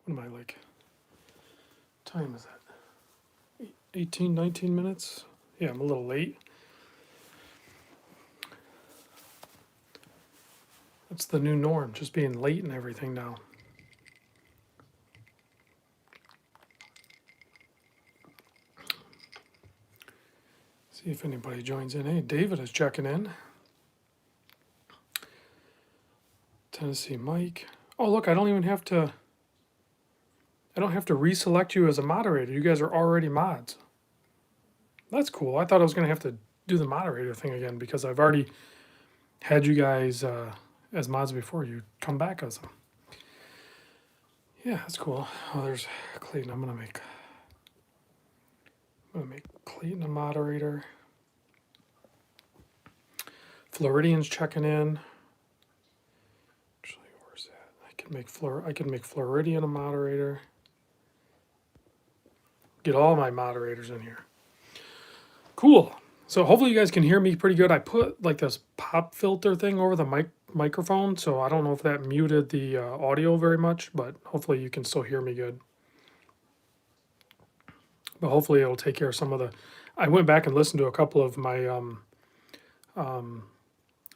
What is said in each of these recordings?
What am I like? Time is that? 18, 19 minutes? Yeah, I'm a little late. That's the new norm, just being late and everything now. See if anybody joins in. Hey, David is checking in. Tennessee Mike. Oh, look, I don't have to reselect you as a moderator. You guys are already mods. That's cool. I thought I was going to have to do the moderator thing again because I've already had you guys as mods before. You come back as them. Yeah, that's cool. Oh, there's Clayton. I'm gonna make Clayton a moderator. Floridian's checking in. Actually, where's that? I can make Floridian a moderator. Get all my moderators in here. Cool. So hopefully you guys can hear me pretty good. I put like this pop filter thing over the microphone, so I don't know if that muted the audio very much, but hopefully you can still hear me good. But hopefully it'll take care of some of the. I went back and listened to a couple of my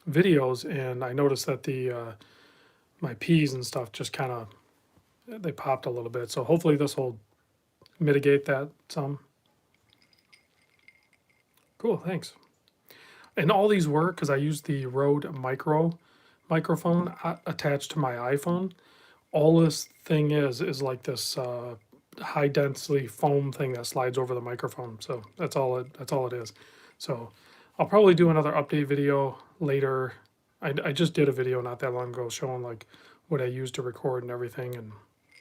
videos, and I noticed that the my P's and stuff just kind of they popped a little bit. So hopefully this will mitigate that some. Cool, thanks. And all these work because I use the Rode microphone attached to my iPhone. All this thing is like this high density foam thing that slides over the microphone. So that's all it is. So I'll probably do another update video later. I just did a video not that long ago showing like what I used to record and everything, and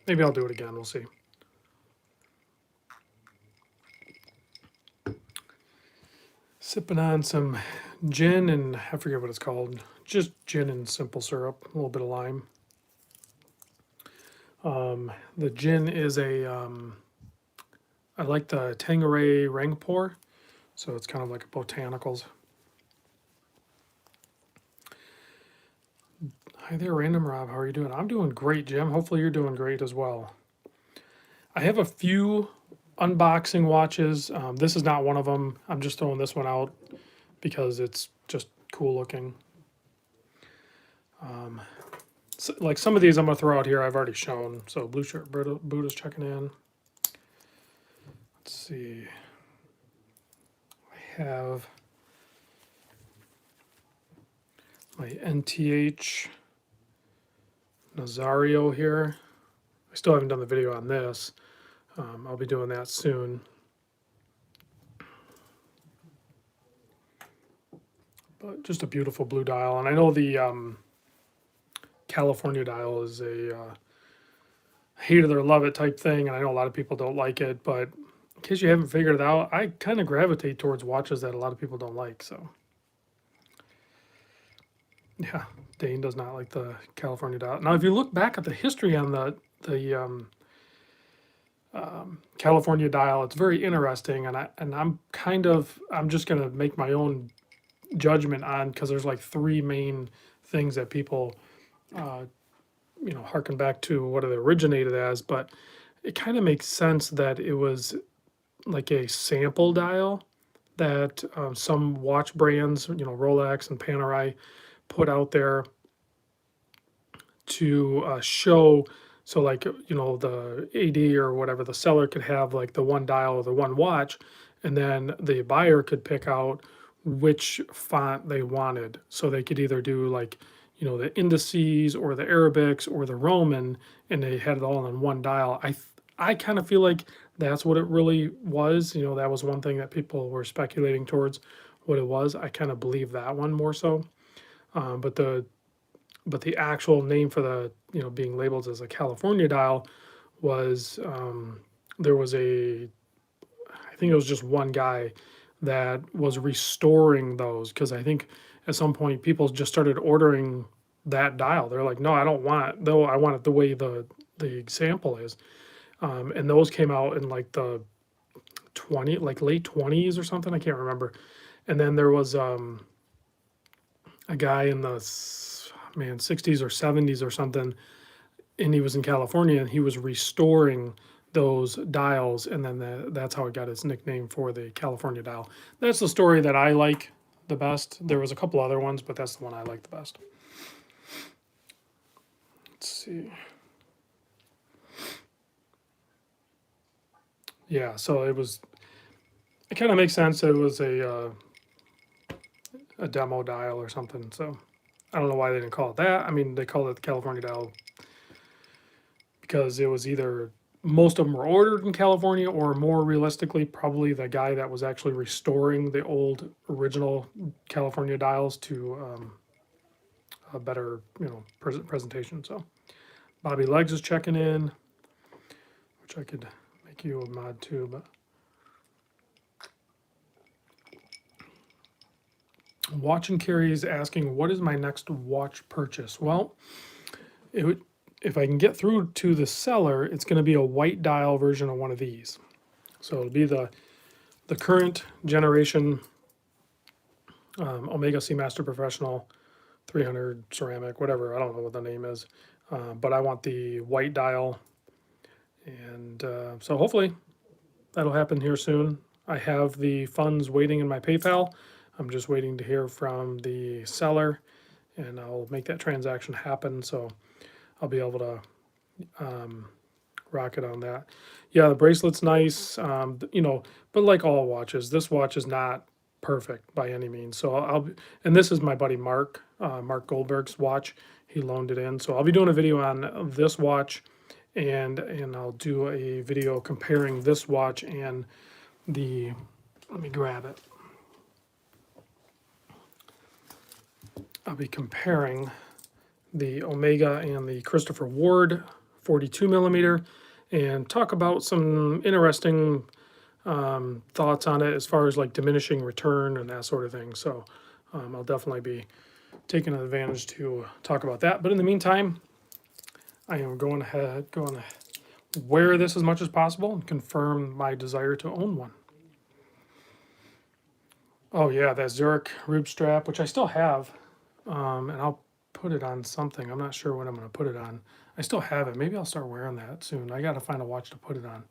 maybe I'll do it again. We'll see. Sipping on some gin and I forget what it's called. Just gin and simple syrup, a little bit of lime. The gin is I like the Tanqueray Rangpur, so it's kind of like a botanicals. Hi there, Random Rob. How are you doing? I'm doing great, Jim. Hopefully you're doing great as well. I have a few unboxing watches. This is not one of them. I'm just throwing this one out because it's just cool looking. So, like some of these I'm going to throw out here I've already shown. So Blue Shirt Buddha's checking in. Let's see. I have my NTH Nazario here. I still haven't done the video on this. I'll be doing that soon. But just a beautiful blue dial. And I know the California dial is a hate it or love it type thing. And I know a lot of people don't like it. But in case you haven't figured it out, I kind of gravitate towards watches that a lot of people don't like. So yeah, Dane does not like the California dial. Now, if you look back at the history on the California dial, it's very interesting, and I'm just gonna make my own judgment on because there's like three main things that people harken back to what it originated as, but it kind of makes sense that it was like a sample dial that some watch brands, Rolex and Panerai, put out there to show. So like, the AD or whatever, the seller could have like the one dial or the one watch, and then the buyer could pick out which font they wanted. So they could either do like, the indices or the Arabics or the Roman, and they had it all in one dial. I kind of feel like that's what it really was. That was one thing that people were speculating towards what it was. I kind of believe that one more so. But the actual name for the being labeled as a California dial was there was I think it was just one guy that was restoring those, because I think at some point people just started ordering that dial. They're like, no, I don't want it, though. I want it the way the example is, and those came out in like the late 20s or something. I can't remember. And then there was a guy in the 60s or 70s or something and he was in California, and he was restoring those dials, and then that's how he got his nickname for the California dial. That's the story that I like the best. There was a couple other ones, but that's the one I like the best. Let's see. Yeah, so it kind of makes sense. It was a demo dial or something. So I don't know why they didn't call it that. I mean, they called it the California dial because it was either most of them were ordered in California, or more realistically, probably the guy that was actually restoring the old original California dials to a better, presentation. So Bobby Legs is checking in, which I could make you a mod too, but Watch and Carry is asking, what is my next watch purchase? Well, if I can get through to the seller, it's going to be a white dial version of one of these. So it'll be the current generation Omega Seamaster Professional 300 ceramic, whatever. I don't know what the name is, but I want the white dial, and so hopefully that'll happen here soon. I have the funds waiting in my PayPal. I'm just waiting to hear from the seller, and I'll make that transaction happen. So I'll be able to rock it on that. Yeah, the bracelet's nice, but like all watches, this watch is not perfect by any means. So and this is my buddy Mark Goldberg's watch. He loaned it in. So I'll be doing a video on this watch, and I'll do a video comparing this watch and let me grab it. I'll be comparing the Omega and the Christopher Ward 42 millimeter, and talk about some interesting thoughts on it as far as like diminishing return and that sort of thing. So I'll definitely be taking advantage to talk about that. But in the meantime, I am going to wear this as much as possible and confirm my desire to own one. Oh yeah, that Zurich rib strap, which I still have, and I'll put it on something. I'm not sure what I'm going to put it on. I still have it. Maybe I'll start wearing that soon. I got to find a watch to put it on.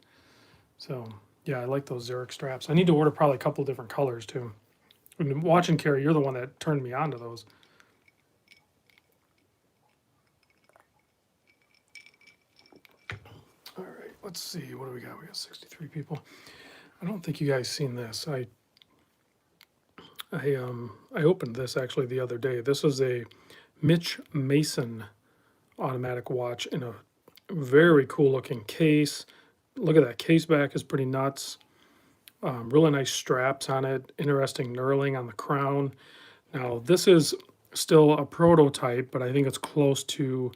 So yeah, I like those Zurich straps. I need to order probably a couple different colors too. And Watch and Carry, you're the one that turned me on to those. All right, let's see. What do we got? We got 63 people. I don't think you guys seen this. I opened this actually the other day. This is a Mitch Mason automatic watch in a very cool looking case. Look at that case back, is pretty nuts. Really nice straps on it. Interesting knurling on the crown. Now this is still a prototype, but I think it's close to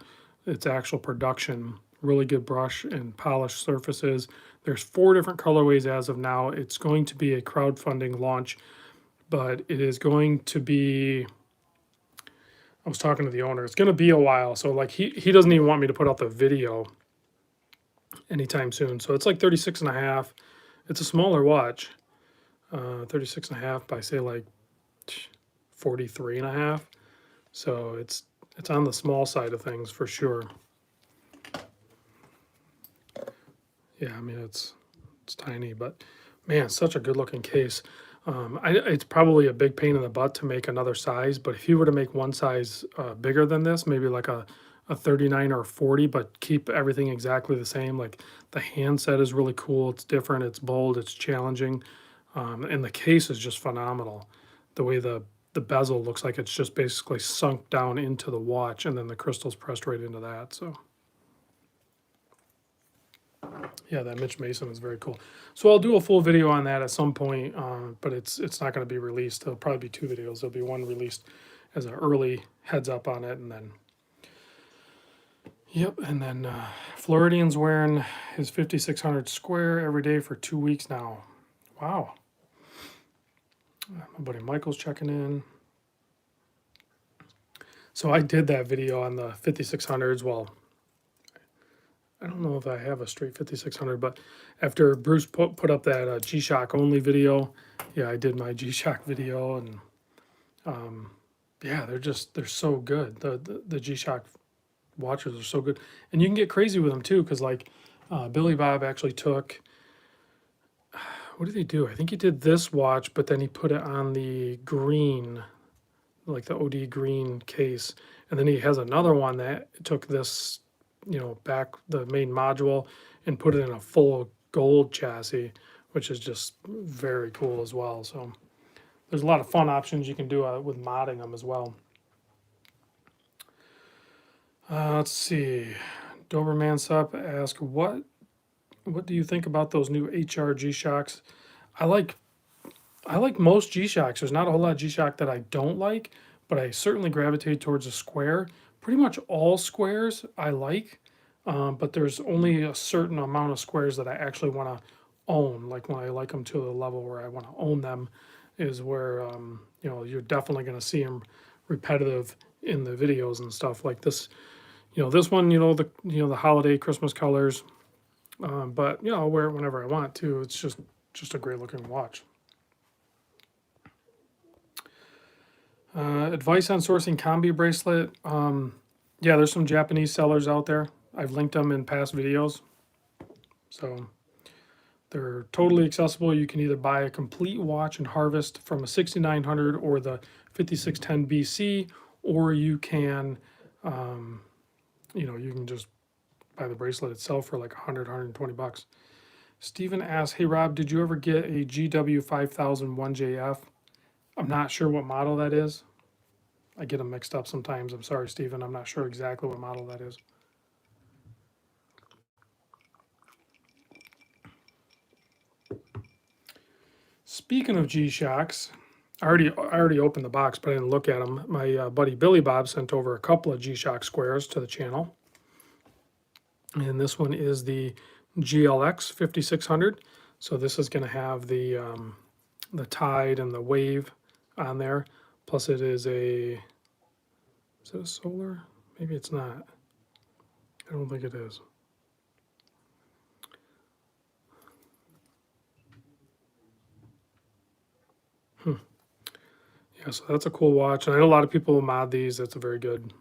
its actual production. Really good brush and polished surfaces. There's 4 different colorways as of now. It's going to be a crowdfunding launch, but it is going to be, I was talking to the owner, it's going to be a while. So like he doesn't even want me to put out the video anytime soon. So it's like 36 and a half. It's a smaller watch, 36 and a half by say like 43 and a half. So it's on the small side of things for sure. Yeah, I mean, it's tiny, but man, such a good looking case. It's probably a big pain in the butt to make another size, but if you were to make one size bigger than this, maybe like a 39 or a 40, but keep everything exactly the same. Like the handset is really cool. It's different. It's bold. It's challenging. And the case is just phenomenal. The way the bezel looks like it's just basically sunk down into the watch, and then the crystal's pressed right into that. So yeah, that Mitch Mason is very cool. So I'll do a full video on that at some point, but it's not going to be released. There'll probably be 2 videos. There'll be one released as an early heads up on it, and then yep, and then Floridian's wearing his 5600 square every day for 2 weeks now. Wow. My buddy Michael's checking in. So I did that video on the 5600s. Well, I don't know if I have a straight 5600, but after Bruce put up that G-Shock only video, yeah, I did my G-Shock video, and yeah, they're so good. The G-Shock watches are so good, and you can get crazy with them too, because like Billy Bob actually took, what did he do? I think he did this watch, but then he put it on the green, like the OD green case, and then he has another one that took this, back the main module and put it in a full gold chassis, which is just very cool as well. So there's a lot of fun options you can do with modding them as well. Let's see. Doberman Sup asked, what do you think about those new HR G-Shocks? I like most G-Shocks. There's not a whole lot of G-Shock that I don't like, but I certainly gravitate towards a square. Pretty much all squares I like, but there's only a certain amount of squares that I actually want to own. Like when I like them to the level where I want to own them, is where you're definitely going to see them repetitive in the videos and stuff like this. This one, the holiday Christmas colors, but I'll wear it whenever I want to. It's just a great looking watch. Advice on sourcing combi bracelet. Yeah, there's some Japanese sellers out there. I've linked them in past videos. So they're totally accessible. You can either buy a complete watch and harvest from a 6900 or the 5610 BC, or you can, you can just buy the bracelet itself for like 100, 120 bucks. Steven asks, hey Rob, did you ever get a GW 5001JF? I'm not sure what model that is. I get them mixed up sometimes. I'm sorry, Steven. I'm not sure exactly what model that is. Speaking of G-Shocks, I already opened the box, but I didn't look at them. My buddy Billy Bob sent over a couple of G-Shock squares to the channel. And this one is the GLX 5600. So this is going to have the tide and the wave on there. Plus it is it a solar? Maybe it's not. I don't think it is. Yeah, so that's a cool watch. And I know a lot of people will mod these. That's a very good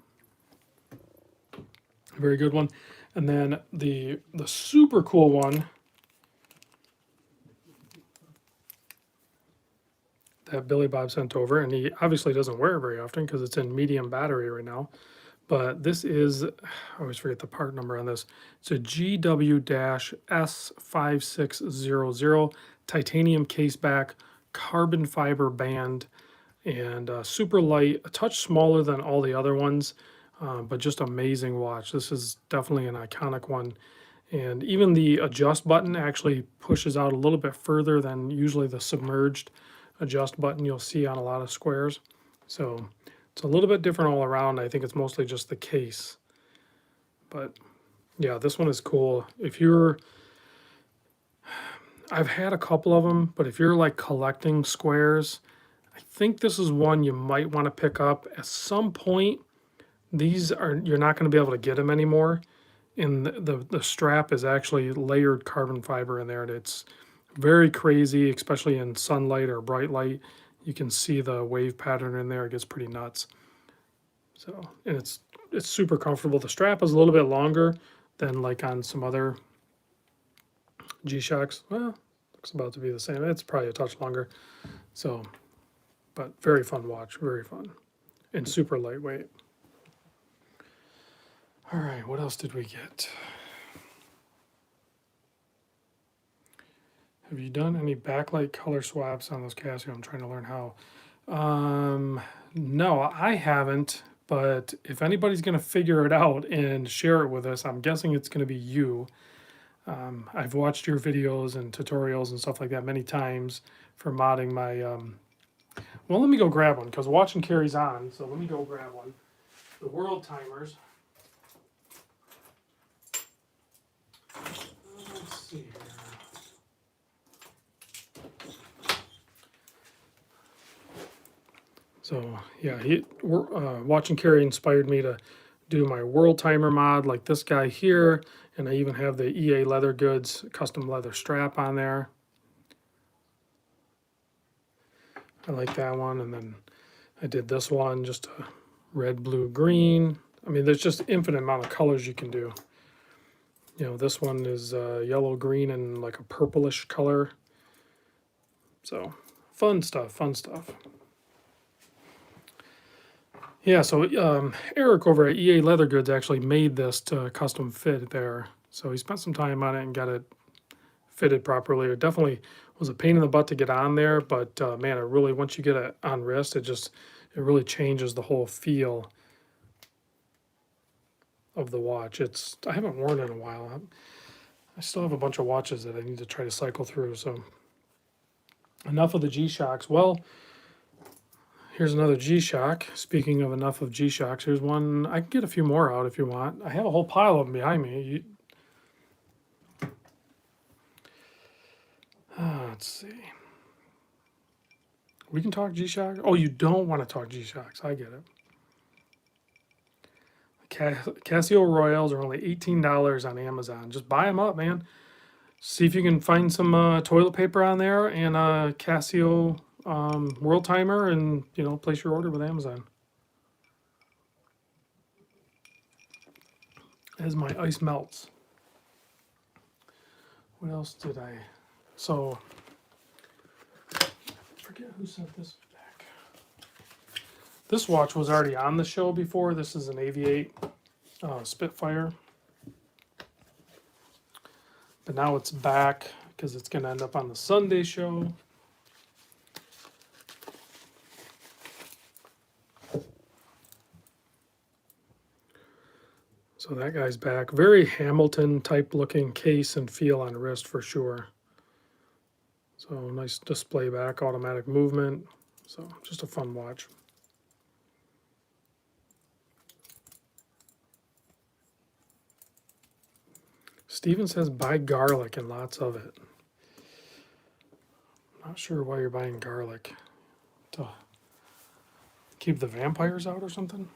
one. And then the super cool one that Billy Bob sent over, and he obviously doesn't wear it very often because it's in medium battery right now. But this is, I always forget the part number on this. It's a GW-S5600 titanium caseback, carbon fiber band, and super light, a touch smaller than all the other ones, but just amazing watch. This is definitely an iconic one. And even the adjust button actually pushes out a little bit further than usually the submerged adjust button you'll see on a lot of squares. So it's a little bit different all around. I think it's mostly just the case. But yeah, this one is cool. I've had a couple of them, but if you're like collecting squares, I think this is one you might want to pick up at some point. You're not going to be able to get them anymore. And the strap is actually layered carbon fiber in there, and it's very crazy, especially in sunlight or bright light. You can see the wave pattern in there. It gets pretty nuts. So, and it's super comfortable. The strap is a little bit longer than like on some other G-Shocks. Well, looks about to be the same. It's probably a touch longer. So, but very fun watch, very fun, and super lightweight. All right, what else did we get? Have you done any backlight color swaps on those Casio? I'm trying to learn how. No, I haven't, but if anybody's going to figure it out and share it with us, I'm guessing it's going to be you. I've watched your videos and tutorials and stuff like that many times for modding my... Well, let me go grab one, because watching carries on, so let me go grab one. The world timers. Let's see here. So yeah, watching Carrie inspired me to do my world timer mod like this guy here, and I even have the EA Leather Goods custom leather strap on there. I like that one, and then I did this one, just a red, blue, green. I mean, there's just infinite amount of colors you can do. You know, this one is yellow, green, and like a purplish color. So fun stuff, fun stuff. Yeah, so Eric over at EA Leather Goods actually made this to custom fit there. So he spent some time on it and got it fitted properly. It definitely was a pain in the butt to get on there, but man, it really, once you get it on wrist, it really changes the whole feel of the watch. I haven't worn it in a while. I still have a bunch of watches that I need to try to cycle through. So enough of the G-Shocks. Well, here's another G-Shock. Speaking of enough of G-Shocks, here's one. I can get a few more out if you want. I have a whole pile of them behind me. Let's see. We can talk G-Shock. Oh, you don't want to talk G-Shocks. I get it. Casio Royals are only $18 on Amazon. Just buy them up, man. See if you can find some toilet paper on there and a Casio world timer, and place your order with Amazon. As my ice melts. What else did I? So, I forget who sent this back. This watch was already on the show before. This is an Aviate Spitfire. But now it's back because it's going to end up on the Sunday show. So that guy's back. Very Hamilton type looking case and feel on wrist for sure. So nice display back, automatic movement. So just a fun watch. Steven says buy garlic and lots of it. Not sure why you're buying garlic. To keep the vampires out or something?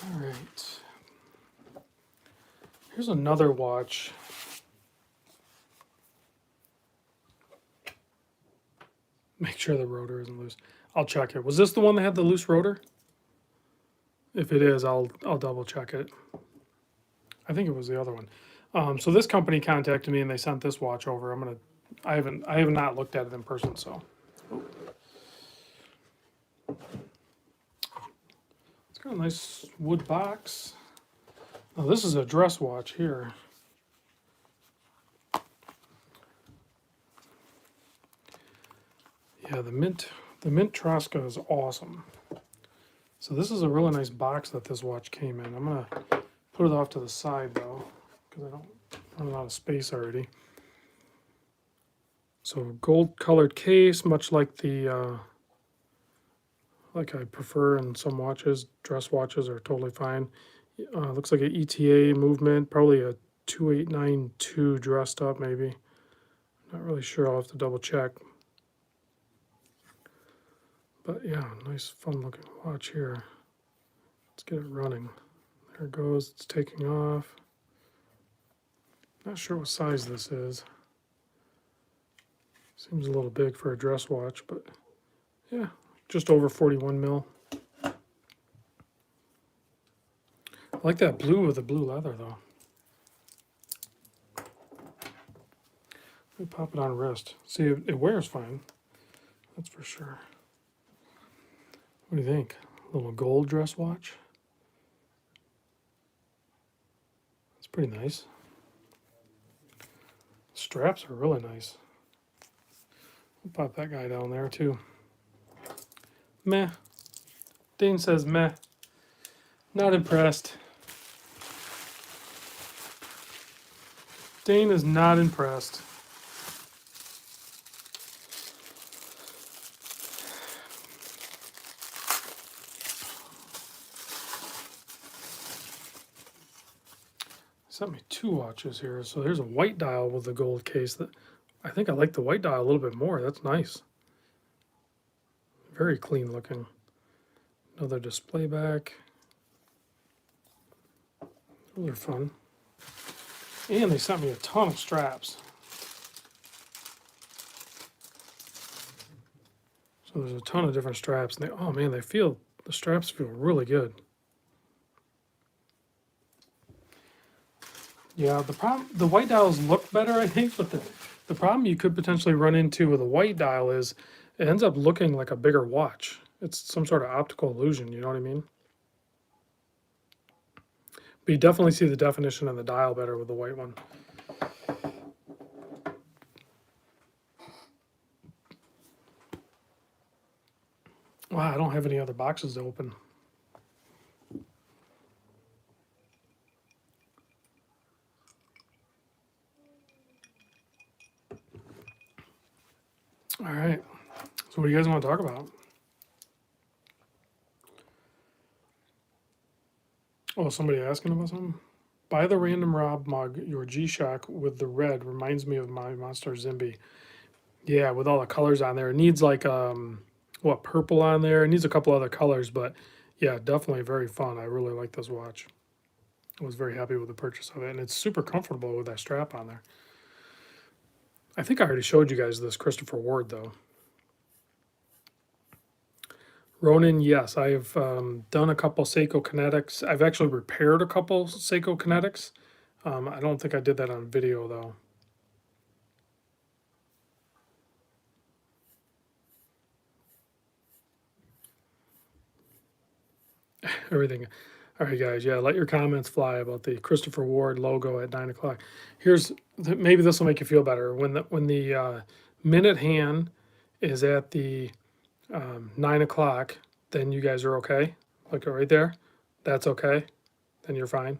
All right. Here's another watch. Make sure the rotor isn't loose. I'll check it. Was this the one that had the loose rotor? If it is, I'll double check it. I think it was the other one. So this company contacted me and they sent this watch over. I have not looked at it in person, so. It's got a nice wood box. Now this is a dress watch here. Yeah, the mint Trosca is awesome. So this is a really nice box that this watch came in. I'm gonna put it off to the side though, because I don't run out of space already. So gold colored case, much like the like I prefer in some watches. Dress watches are totally fine. Looks like an ETA movement, probably a 2892 dressed up maybe. Not really sure, I'll have to double check. But yeah, nice fun looking watch here. Let's get it running. There it goes, it's taking off. Not sure what size this is. Seems a little big for a dress watch, but yeah, just over 41 mil. I like that blue with the blue leather though. Let me pop it on wrist. See, it wears fine. That's for sure. What do you think? A little gold dress watch? It's pretty nice. Straps are really nice. We'll pop that guy down there too. Meh. Dane says meh. Not impressed. Dane is not impressed. Sent me two watches here. So there's a white dial with the gold case. That I think I like the white dial a little bit more. That's nice. Very clean looking. Another display back. Those are fun. And they sent me a ton of straps. So So there's a ton of different straps, and oh man, the straps feel really good. Yeah, the white dials look better, I think, but the problem you could potentially run into with a white dial is it ends up looking like a bigger watch. It's some sort of optical illusion, you know what I mean? But you definitely see the definition of the dial better with the white one. Wow, I don't have any other boxes to open. All right. So what do you guys want to talk about? Oh, somebody asking about something? Buy the Random Rob mug. Your G-Shock with the red reminds me of my Monster Zimby. Yeah, with all the colors on there. It needs like what, purple on there. It needs a couple other colors, but yeah, definitely very fun. I really like this watch. I was very happy with the purchase of it, and it's super comfortable with that strap on there. I think I already showed you guys this Christopher Ward though. Ronin, yes, I've done a couple Seiko Kinetics. I've actually repaired a couple Seiko Kinetics. I don't think I did that on video though. Everything. All right, guys. Yeah, let your comments fly about the Christopher Ward logo at 9 o'clock. Maybe this will make you feel better. When the minute hand is at the 9 o'clock, then you guys are okay. Look right there. That's okay. Then you're fine.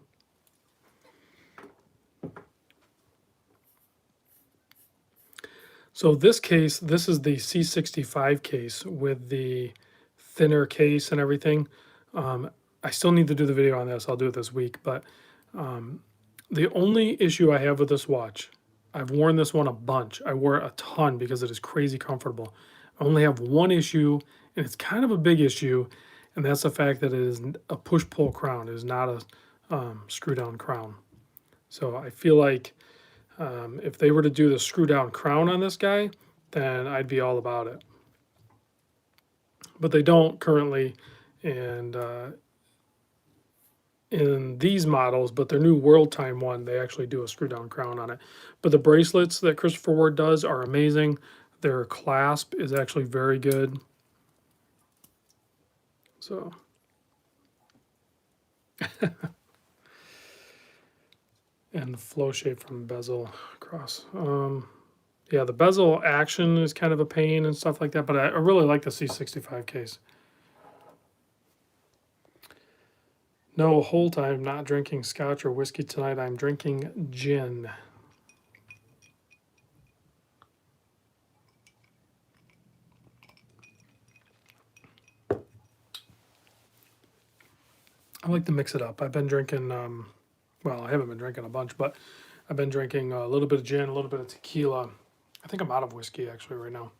So this case, this is the C65 case with the thinner case and everything. I still need to do the video on this. I'll do it this week. But the only issue I have with this watch, I've worn this one a bunch. I wore it a ton because it is crazy comfortable. I only have one issue, and it's kind of a big issue, and that's the fact that it is a push-pull crown. It is not a screw-down crown. So I feel like if they were to do the screw-down crown on this guy, then I'd be all about it. But they don't currently, and in these models, but their new World Time one, they actually do a screw-down crown on it. But the bracelets that Christopher Ward does are amazing. Their clasp is actually very good. So, and the flow shape from Bezel across. Yeah, the bezel action is kind of a pain and stuff like that, but I really like the C65 case. No, whole time not drinking scotch or whiskey tonight. I'm drinking gin. I like to mix it up. I've been drinking, well, I haven't been drinking a bunch, but I've been drinking a little bit of gin, a little bit of tequila. I think I'm out of whiskey actually right now.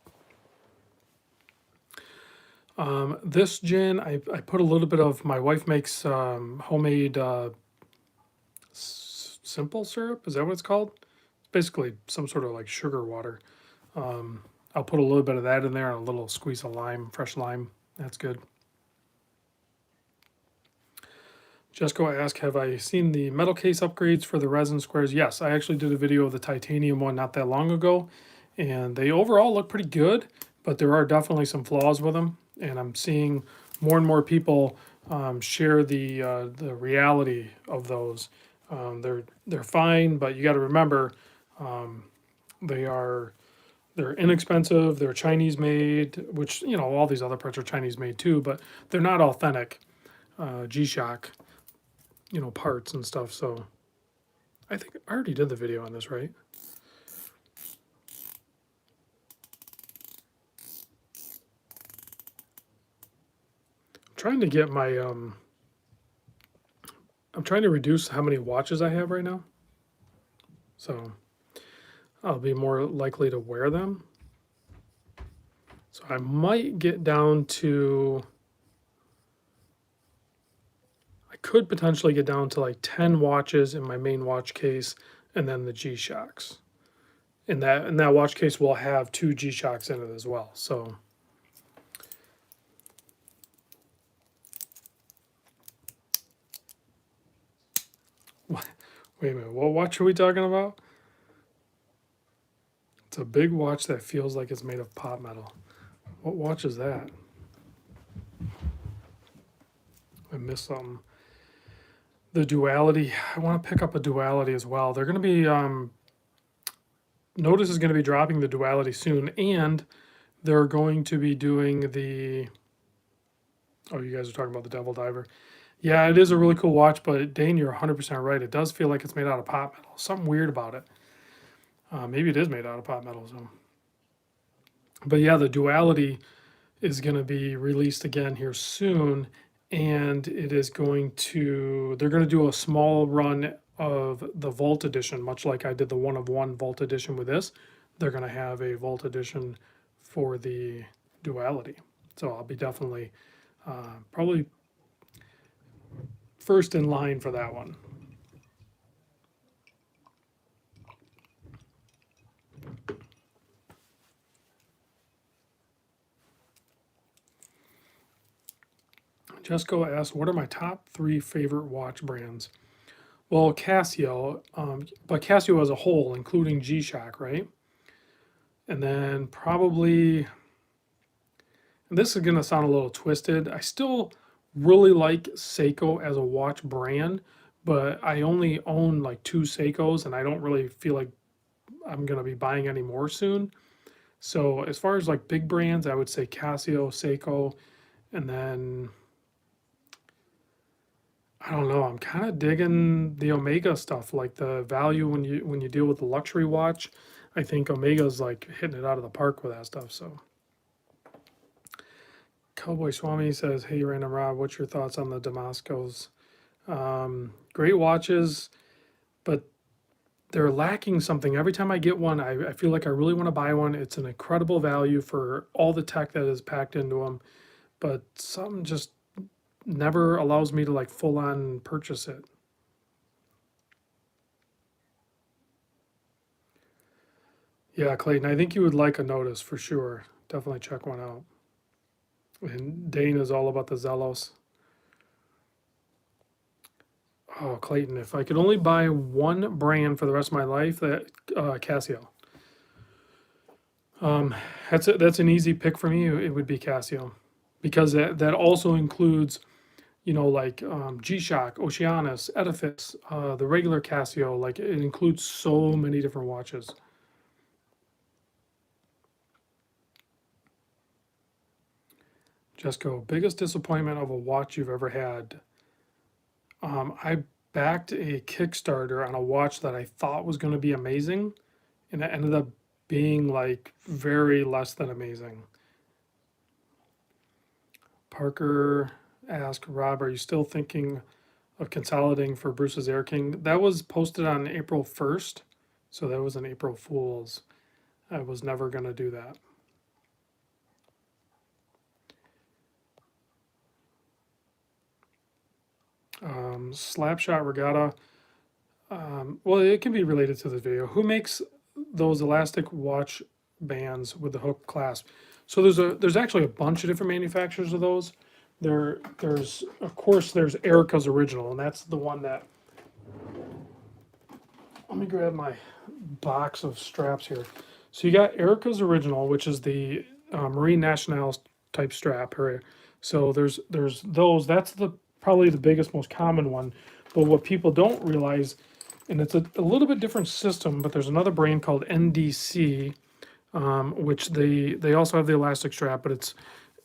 This gin, I put a little bit of, my wife makes homemade simple syrup. Is that what it's called? It's basically some sort of like sugar water. I'll put a little bit of that in there and a little squeeze of lime, fresh lime. That's good. Jessica asked, have I seen the metal case upgrades for the resin squares? Yes, I actually did a video of the titanium one not that long ago, and they overall look pretty good, but there are definitely some flaws with them, and I'm seeing more and more people share the reality of those. They're fine, but you got to remember they're inexpensive. They're Chinese made, which all these other parts are Chinese made too, but they're not authentic G-Shock parts and stuff. So I think I already did the video on this, right? I'm trying to get my I'm trying to reduce how many watches I have right now, so I'll be more likely to wear them. So I might get down to, I could potentially get down to like 10 watches in my main watch case, and then the G-Shocks. And that watch case will have 2 G-Shocks in it as well. So What? Wait a minute. What watch are we talking about? It's a big watch that feels like it's made of pot metal. What watch is that? I missed something. The duality. I want to pick up a duality as well. They're going to be Notice is going to be dropping the duality soon, and they're going to be doing the. Oh, you guys are talking about the Devil Diver. Yeah, it is a really cool watch, but Dane, you're 100% right. It does feel like it's made out of pot metal. Something weird about it. Maybe it is made out of pot metal. So, but yeah, the duality is going to be released again here soon, and it is going to. They're going to do a small run of the Vault Edition, much like I did the one of one Vault Edition with this. They're going to have a Vault Edition for the duality. So I'll be definitely probably first in line for that one. Jessica asked, what are my top 3 favorite watch brands? Well, Casio, but Casio as a whole, including G-Shock, right? And then probably, and this is going to sound a little twisted, I still really like Seiko as a watch brand, but I only own like 2 Seikos, and I don't really feel like I'm going to be buying any more soon. So as far as like big brands, I would say Casio, Seiko, and then I don't know. I'm kind of digging the Omega stuff, like the value when you deal with the luxury watch. I think Omega's like hitting it out of the park with that stuff. So Cowboy Swami says, "Hey, Random Rob, what's your thoughts on the Damascus? Great watches, but they're lacking something. Every time I get one, I feel like I really want to buy one. It's an incredible value for all the tech that is packed into them, but something just never allows me to like full on purchase it." Yeah, Clayton, I think you would like a Notice for sure. Definitely check one out. And Dane is all about the Zelos. Oh, Clayton, if I could only buy one brand for the rest of my life, that Casio. Um, that's an easy pick for me. It would be Casio, because that also includes, like G-Shock, Oceanus, Edifice, the regular Casio. Like it includes so many different watches. Jesco, biggest disappointment of a watch you've ever had? I backed a Kickstarter on a watch that I thought was going to be amazing, and it ended up being like very less than amazing. Parker asked, Rob, are you still thinking of consolidating for Bruce's Air King? That was posted on April 1st, so that was an April Fool's. I was never going to do that. Slapshot Regatta. Well, it can be related to the video. Who makes those elastic watch bands with the hook clasp? So there's actually a bunch of different manufacturers of those. There's of course there's Erica's original, and that's the one that. Let me grab my box of straps here. So you got Erica's original, which is the Marine Nationals type strap here. So there's those. That's the probably the biggest, most common one. But what people don't realize, and it's a little bit different system, but there's another brand called NDC, which they also have the elastic strap, but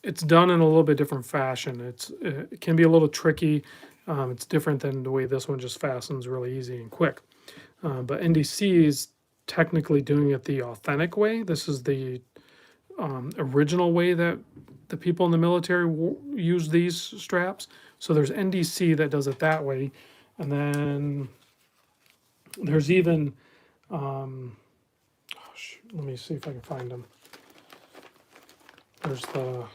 it's done in a little bit different fashion. It can be a little tricky. It's different than the way this one just fastens really easy and quick. But NDC is technically doing it the authentic way. This is the original way that the people in the military use these straps. So there's NDC that does it that way, and then there's even let me see if I can find them. There's the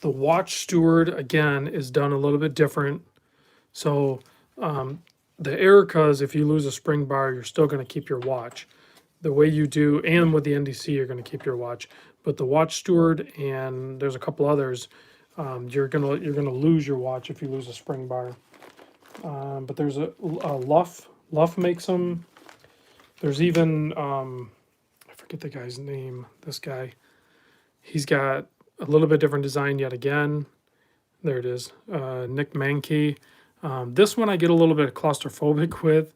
Watch Steward, again, is done a little bit different. So the Ericas, if you lose a spring bar, you're still going to keep your watch. The way you do, and with the NDC, you're going to keep your watch. But the Watch Steward, and there's a couple others, you're gonna lose your watch if you lose a spring bar. But there's a Luff. Luff makes them. There's even I forget the guy's name. This guy. He's got a little bit different design yet again. There it is. Nick Mankey. This one I get a little bit claustrophobic with.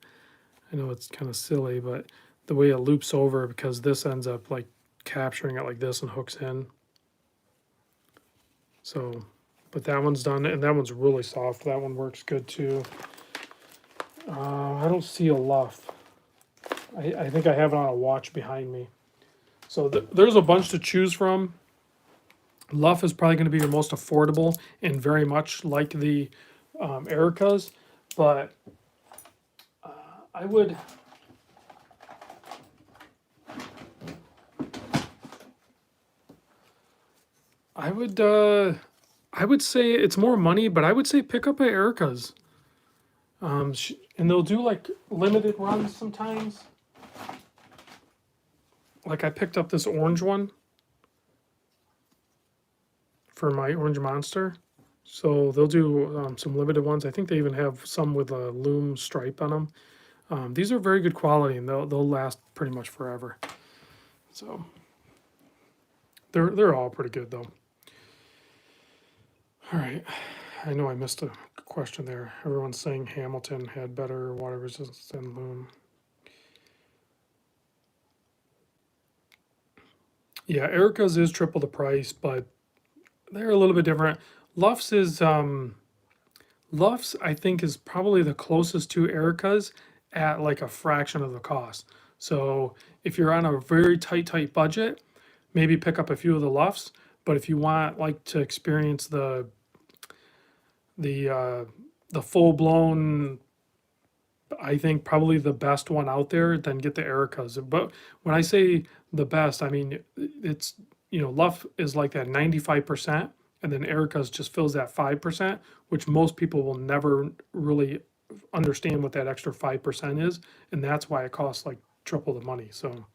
I know it's kind of silly, but the way it loops over, because this ends up like capturing it like this and hooks in. So, but that one's done, and that one's really soft. That one works good too. I don't see a Luff. I think I have it on a watch behind me. So there's a bunch to choose from. Luff is probably going to be your most affordable and very much like the Ericas, but I would. I would. I would say it's more money, but I would say pick up a Erica's. And they'll do like limited runs sometimes. Like I picked up this orange one for my orange monster. So they'll do some limited ones. I think they even have some with a loom stripe on them. These are very good quality, and they'll last pretty much forever. So they're all pretty good though. All right, I know I missed a question there. Everyone's saying Hamilton had better water resistance than loom. Yeah, Erica's is triple the price, but they're a little bit different. Luff's is Luff's I think is probably the closest to Erica's at like a fraction of the cost. So if you're on a very tight budget, maybe pick up a few of the Luffs. But if you want like to experience the full blown, I think probably the best one out there, then get the Ericas. But when I say the best, I mean it's Luff is like that 95%, and then Erica's just fills that 5%, which most people will never really understand what that extra 5% is, and that's why it costs like triple the money. So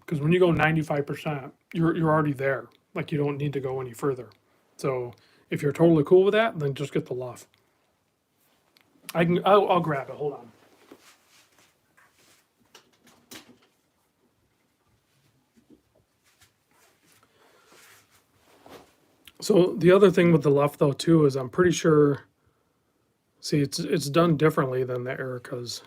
because when you go 95%, you're already there. Like you don't need to go any further. So if you're totally cool with that, then just get the Luff. I'll grab it. Hold on. So the other thing with the Luff though too is I'm pretty sure. See, it's done differently than the Ericas.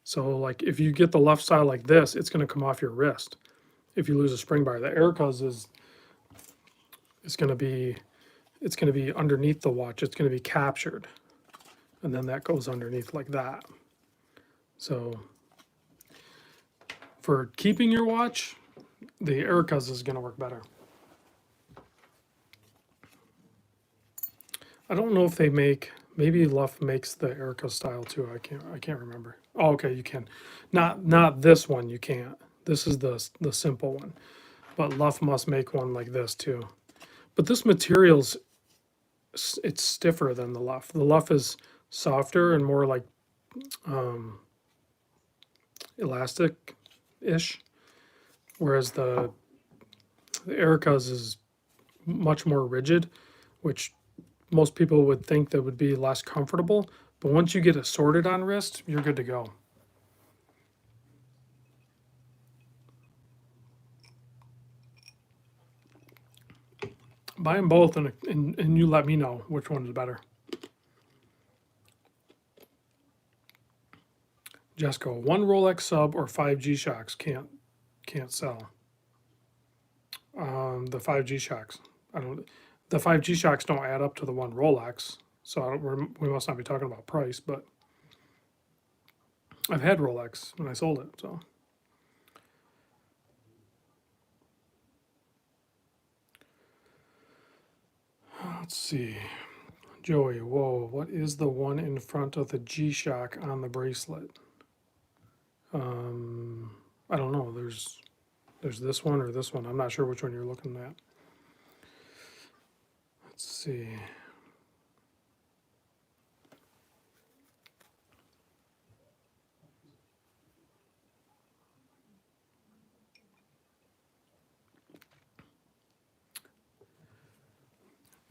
So like if you get the Luff style like this, it's going to come off your wrist if you lose a spring bar. The Ericas is going to be underneath the watch. It's going to be captured, and then that goes underneath like that. So for keeping your watch, the Ericas is going to work better. I don't know if they make. Maybe Luff makes the Erica style too. I can't remember. Oh, okay, you can. Not this one. You can't. This is the simple one. But Luff must make one like this too. But this material's it's stiffer than the Luff. The Luff is softer and more like elastic-ish, whereas the Erica's is much more rigid, which most people would think that would be less comfortable, but once you get it sorted on wrist, you're good to go. Buy them both and you let me know which one is better. Jessica, one Rolex sub or 5 G-Shocks can't sell. The 5 G-Shocks, the 5 G-Shocks don't add up to the one Rolex, so we must not be talking about price, but I've had Rolex when I sold it, so. Let's see. Joey, whoa, what is the one in front of the G-Shock on the bracelet? I don't know. There's this one or this one. I'm not sure which one you're looking at. Let's see.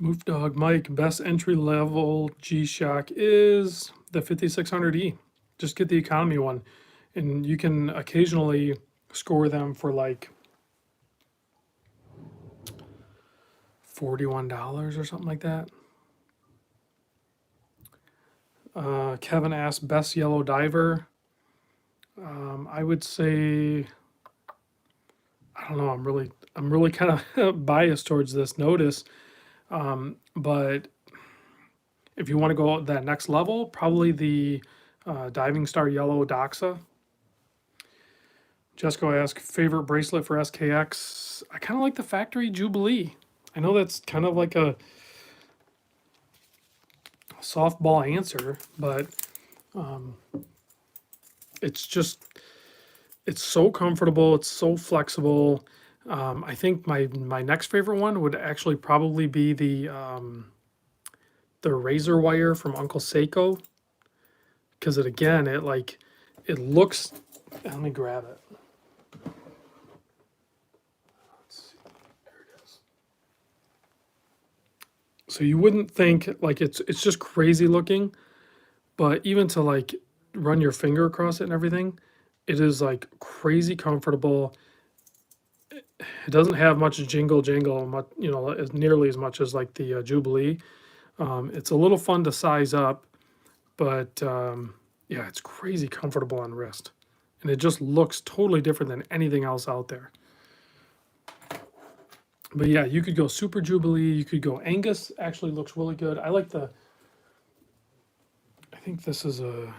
Moof Dog Mike, best entry level G-Shock is the 5600E. Just get the economy one, and you can occasionally score them for like $41 or something like that. Kevin asked best yellow diver. I would say, I don't know. I'm really kind of biased towards this notice, but if you want to go that next level, probably the Diving Star Yellow Doxa. Jessica asked favorite bracelet for SKX. I kind of like the Factory Jubilee. I know that's kind of like a softball answer, but it's just it's so comfortable. It's so flexible. I think my next favorite one would actually probably be the razor wire from Uncle Seiko, because it looks. Let me grab it. Let's see. There it is. So you wouldn't think like it's just crazy looking, but even to like run your finger across it and everything, it is like crazy comfortable. It doesn't have much jingle, much, as nearly as much as like the Jubilee. It's a little fun to size up, but yeah, it's crazy comfortable on wrist, and it just looks totally different than anything else out there. But yeah, you could go Super Jubilee. You could go Angus. Actually, looks really good. I like the. I think this is a.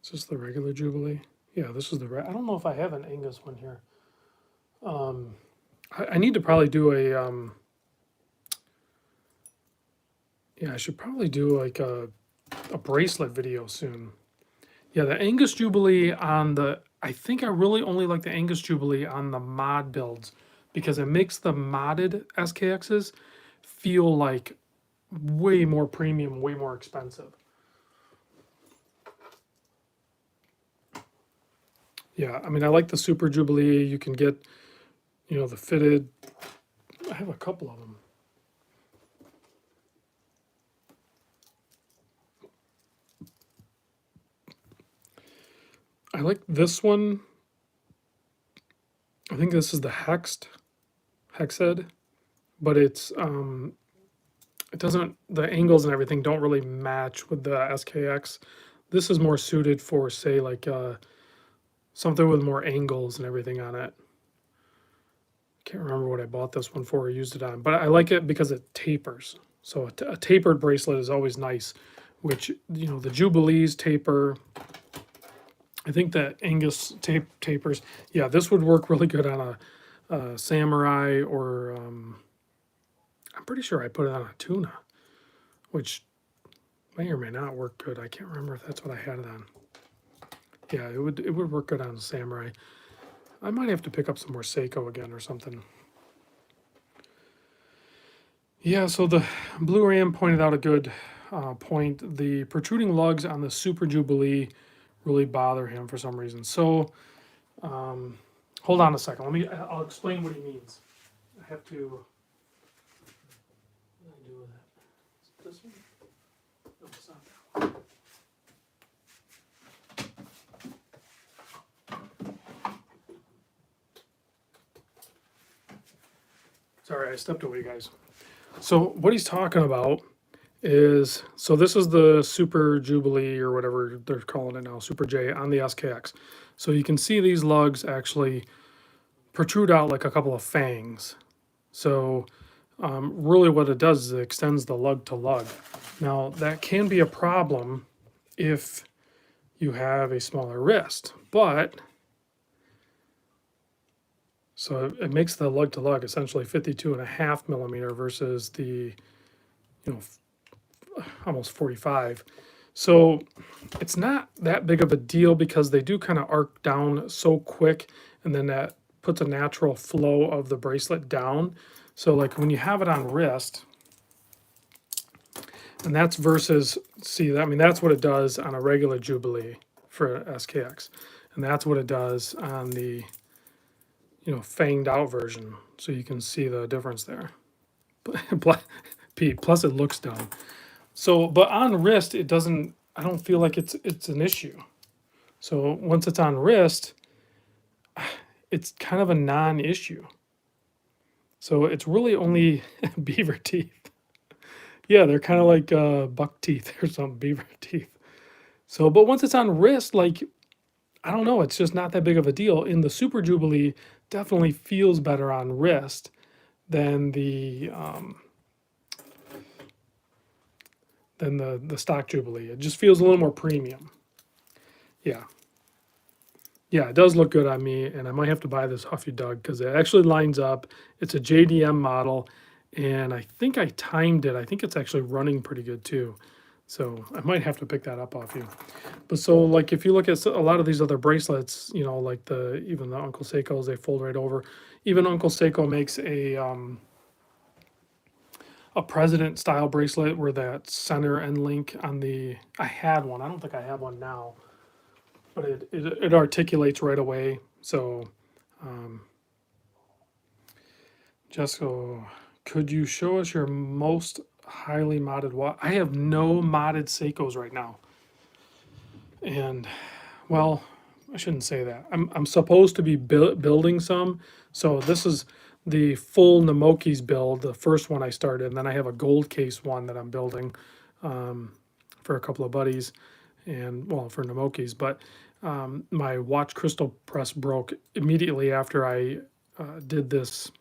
Is this the regular Jubilee? Yeah, this is the. I don't know if I have an Angus one here. I need to probably do a. Yeah, I should probably do like a bracelet video soon. Yeah, the Angus Jubilee on the. I think I really only like the Angus Jubilee on the mod builds because it makes the modded SKXs feel like way more premium, way more expensive. Yeah, I mean, I like the Super Jubilee. You can get, the fitted. I have a couple of them. I like this one. I think this is the hexed, hexed, but it doesn't, the angles and everything don't really match with the SKX. This is more suited for, say, like something with more angles and everything on it. Can't remember what I bought this one for or used it on, but I like it because it tapers. So a tapered bracelet is always nice, which, the Jubilees taper. I think that Angus tapers. Yeah, this would work really good on a Samurai, or I'm pretty sure I put it on a Tuna, which may or may not work good. I can't remember if that's what I had it on. Yeah, it would work good on a Samurai. I might have to pick up some more Seiko again or something. Yeah, so the Blue Ram pointed out a good point. The protruding lugs on the Super Jubilee really bother him for some reason. So, hold on a second. I'll explain what he means. I have to. What did I do with that? Is it this one? No, it's not that one. Sorry, I stepped away, guys. So what he's talking about is, so this is the Super Jubilee or whatever they're calling it now, Super J on the SKX. So you can see these lugs actually protrude out like a couple of fangs. So really what it does is it extends the lug to lug. Now that can be a problem if you have a smaller wrist, but so it makes the lug to lug essentially 52.5 millimeter versus the, almost 45. So it's not that big of a deal because they do kind of arc down so quick, and then that puts a natural flow of the bracelet down. So like when you have it on wrist, and that's versus, see, I mean, that's what it does on a regular Jubilee for SKX. And that's what it does on the, fanged out version. So you can see the difference there. Pete, plus it looks dumb. So, but on wrist, it doesn't, I don't feel like it's an issue. So once it's on wrist, it's kind of a non-issue. So it's really only beaver teeth. Yeah, they're kind of like buck teeth or something, beaver teeth. So, but once it's on wrist, like, I don't know, it's just not that big of a deal. In the Super Jubilee, definitely feels better on wrist than the stock Jubilee. It just feels a little more premium. Yeah. Yeah, it does look good on me, and I might have to buy this Huffy Dug because it actually lines up. It's a JDM model, and I think I timed it. I think it's actually running pretty good too. So I might have to pick that up off you. But so like if you look at a lot of these other bracelets, you know, like even the Uncle Seiko's, they fold right over. Even Uncle Seiko makes a president style bracelet where that center end link on the, I had one. I don't think I have one now, but it articulates right away. So Jessica, could you show us your most highly modded watch? I have no modded Seikos right now. And, well, I shouldn't say that. I'm supposed to be building some. So this is the full Namoki's build, the first one I started. And then I have a gold case one that I'm building for a couple of buddies and, well, for Namoki's. But my watch crystal press broke immediately after I did this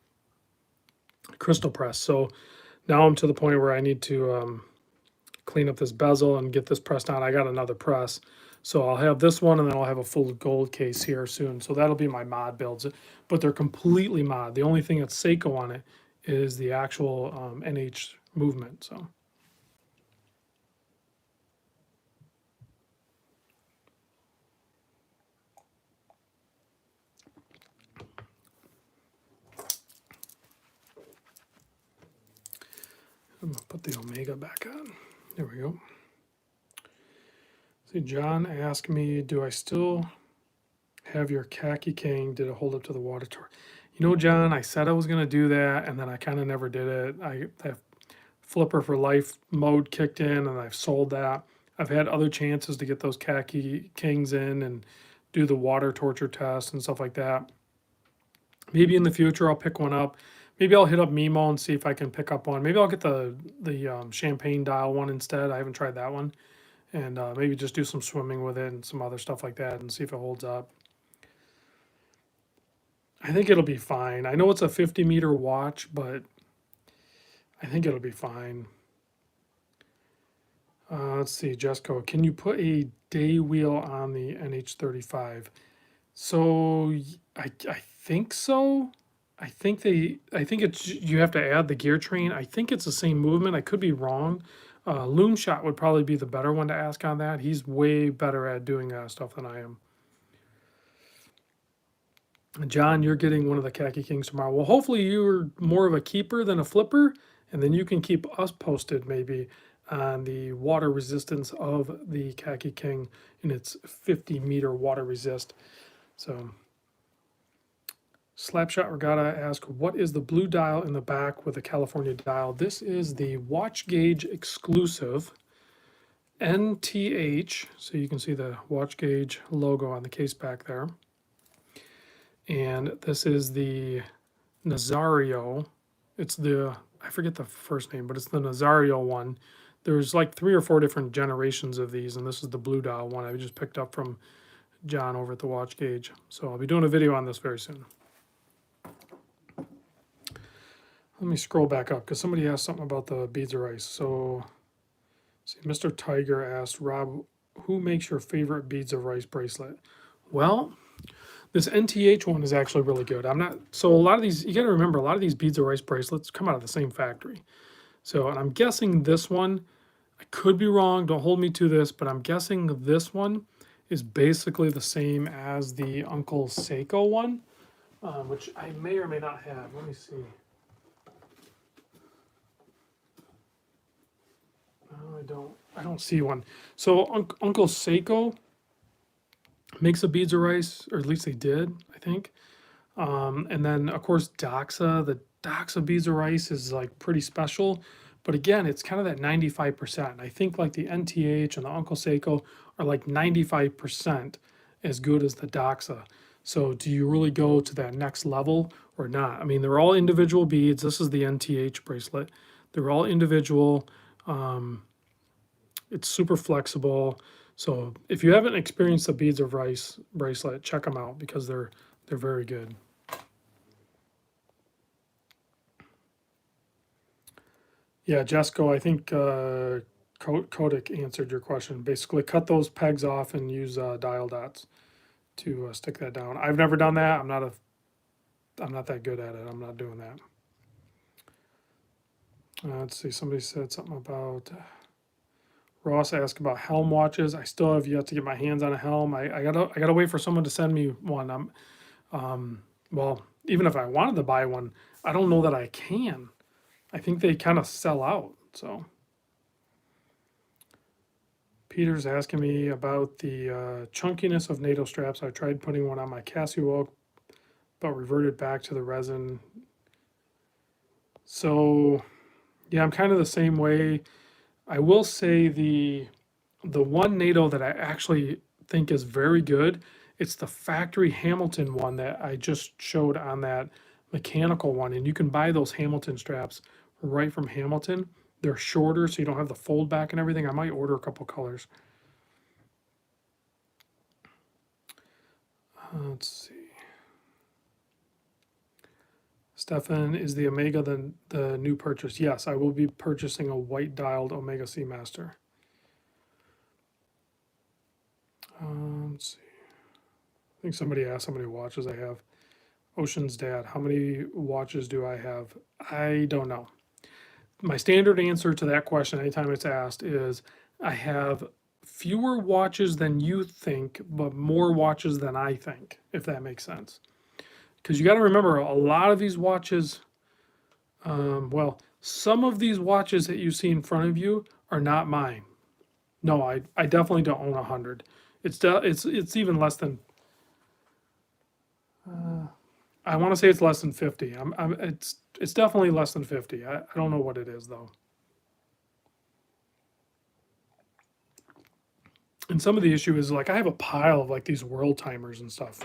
crystal press. So now I'm to the point where I need to clean up this bezel and get this pressed on. I got another press. So I'll have this one and then I'll have a full gold case here soon. So that'll be my mod builds. But they're completely mod. The only thing that's Seiko on it is the actual NH movement. So I'm going to put the Omega back on. There we go. See, John asked me, do I still have your khaki king? Did it hold up to the water tour? You know, John, I said I was going to do that, and then I kind of never did it. That Flipper for Life mode kicked in, and I've sold that. I've had other chances to get those khaki kings in and do the water torture test and stuff like that. Maybe in the future I'll pick one up. Maybe I'll hit up Mimo and see if I can pick up one. Maybe I'll get the champagne dial one instead. I haven't tried that one. And maybe just do some swimming with it and some other stuff like that and see if it holds up. I think it'll be fine. I know it's a 50-meter watch, but I think it'll be fine. Let's see, Jessica, can you put a day wheel on the NH35? So I think so. I think it's, you have to add the gear train. I think it's the same movement. I could be wrong. Loom Shot would probably be the better one to ask on that. He's way better at doing that stuff than I am. John, you're getting one of the khaki kings tomorrow. Well, hopefully you're more of a keeper than a flipper, and then you can keep us posted maybe on the water resistance of the khaki king in its 50-meter water resist. So Slapshot Regatta asks, what is the blue dial in the back with the California dial? This is the watch gauge exclusive NTH. So you can see the watch gauge logo on the case back there. And this is the Nazario. It's the, I forget the first name, but it's the Nazario one. There's like 3 or 4 different generations of these, and this is the blue dial one I just picked up from John over at the Watch Gauge. So I'll be doing a video on this very soon. Let me scroll back up because somebody asked something about the beads of rice. So, see, Mr. Tiger asked, Rob, who makes your favorite beads of rice bracelet? Well, this NTH one is actually really good. So a lot of these, you got to remember, a lot of these beads of rice bracelets come out of the same factory. So, and I'm guessing this one, I could be wrong, don't hold me to this, but I'm guessing this one is basically the same as the Uncle Seiko one, which I may or may not have. Let me see. I don't see one. So Uncle Seiko makes the beads of rice, or at least they did, I think. And then of course Doxa, the Doxa beads of rice is like pretty special, but again, it's kind of that 95%. I think like the NTH and the Uncle Seiko are like 95% as good as the Doxa. So do you really go to that next level or not? I mean, they're all individual beads. This is the NTH bracelet. They're all individual. It's super flexible. So if you haven't experienced the beads of rice bracelet, check them out because they're very good. Yeah, Jesco, I think Kodak answered your question. Basically, cut those pegs off and use dial dots to stick that down. I've never done that. I'm not that good at it. I'm not doing that. Let's see. Somebody said something about Ross asked about helm watches. I still have yet to get my hands on a helm. I gotta wait for someone to send me one. Well, even if I wanted to buy one, I don't know that I can. I think they kind of sell out. So Peter's asking me about the chunkiness of NATO straps. I tried putting one on my Casio Oak, but reverted back to the resin. So yeah, I'm kind of the same way. I will say the one NATO that I actually think is very good, it's the factory Hamilton one that I just showed on that mechanical one. And you can buy those Hamilton straps right from Hamilton. They're shorter, so you don't have the fold back and everything. I might order a couple colors. Let's see. Stefan, is the Omega the new purchase? Yes, I will be purchasing a white dialed Omega Seamaster. Let's see. I think somebody asked how many watches I have. Ocean's Dad, how many watches do I have? I don't know. My standard answer to that question, anytime it's asked, is I have fewer watches than you think, but more watches than I think, if that makes sense. Because you got to remember, a lot of these watches, well, some of these watches that you see in front of you are not mine. No, I definitely don't own 100. It's even less than. I want to say it's less than 50. It's definitely less than 50. I don't know what it is though. And some of the issue is like I have a pile of like these world timers and stuff.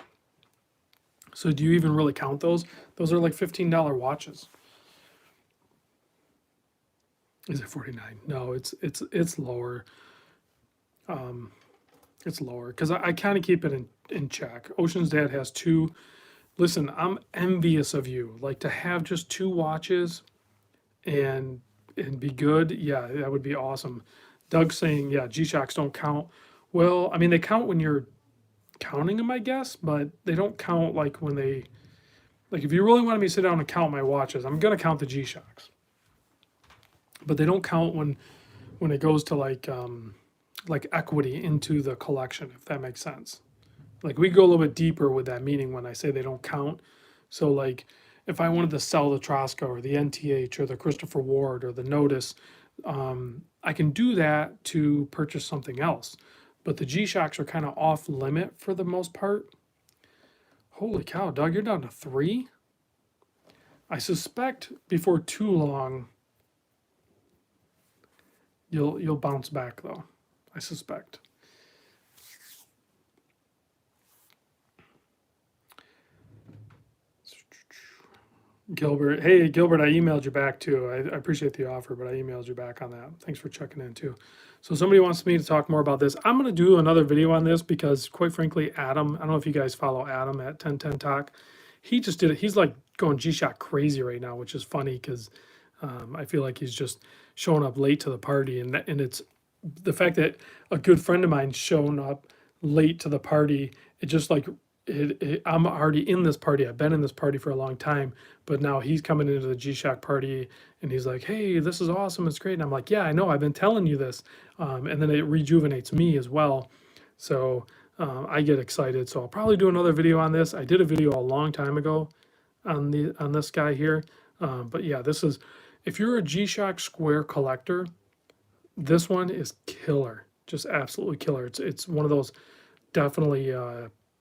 So do you even really count those? Those are like $15 watches. Is it 49? No, it's lower. It's lower because I kind of keep it in check. Ocean's Dad has two. Listen, I'm envious of you. Like to have just two watches and be good. Yeah, that would be awesome. Doug's saying, yeah, G-Shocks don't count. Well, I mean, they count when you're counting them, I guess, but they don't count like when they, like if you really wanted me to sit down and count my watches, I'm going to count the G-Shocks. But they don't count when it goes to like equity into the collection, if that makes sense. Like we go a little bit deeper with that meaning when I say they don't count. So like if I wanted to sell the Trosco or the NTH or the Christopher Ward or the Notice, I can do that to purchase something else. But the G-Shocks are kind of off limit for the most part. Holy cow, Doug, you're down to 3? I suspect before too long you'll bounce back though. I suspect. Gilbert, hey Gilbert, I emailed you back too. I appreciate the offer, but I emailed you back on that. Thanks for checking in too. So somebody wants me to talk more about this. I'm going to do another video on this because quite frankly, Adam, I don't know if you guys follow Adam at 1010 Talk. He just did it. He's like going G-Shock crazy right now, which is funny because I feel like he's just showing up late to the party. And it's the fact that a good friend of mine showing up late to the party, it just like, I'm already in this party. I've been in this party for a long time, but now he's coming into the G-Shock party and he's like, hey, this is awesome. It's great. And I'm like, yeah, I know. I've been telling you this. And then it rejuvenates me as well. So I get excited. So I'll probably do another video on this. I did a video a long time ago on this guy here. But yeah, this is, if you're a G-Shock Square collector, this one is killer. Just absolutely killer. It's one of those definitely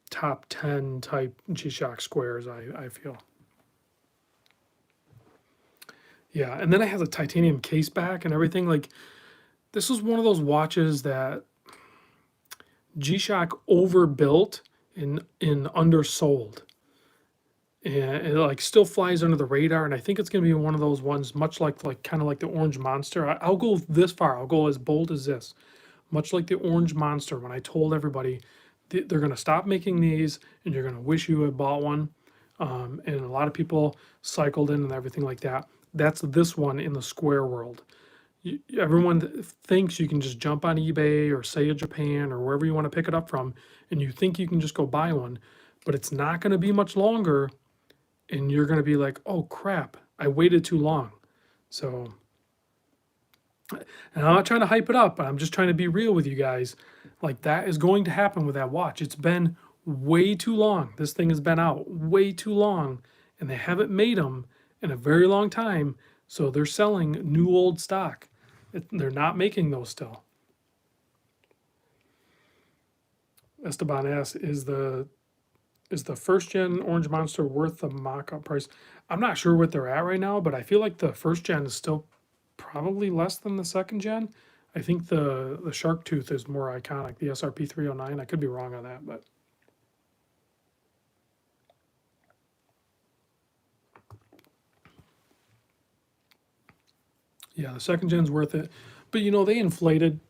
top 10 type G-Shock squares, I feel. Yeah, and then it has a titanium case back and everything. Like, this was one of those watches that G-Shock overbuilt and undersold. And it like still flies under the radar, and I think it's going to be one of those ones, much like kind of like the Orange Monster. I'll go this far. I'll go as bold as this. Much like the Orange Monster, when I told everybody they're going to stop making these, and you're going to wish you had bought one. And a lot of people cycled in and everything like that. That's this one in the square world. Everyone thinks you can just jump on eBay or Seiya Japan or wherever you want to pick it up from, and you think you can just go buy one, but it's not going to be much longer, and you're going to be like, oh crap, I waited too long. So, and I'm not trying to hype it up, but I'm just trying to be real with you guys. Like, that is going to happen with that watch. It's been way too long. This thing has been out way too long, and they haven't made them in a very long time. So they're selling new old stock. They're not making those still. Esteban asks, is the first gen Orange Monster worth the mock-up price? I'm not sure what they're at right now, but I feel like the first gen is still probably less than the second gen. I think the Shark Tooth is more iconic, the SRP 309. I could be wrong on that, but yeah, the second gen's worth it. But you know, they inflated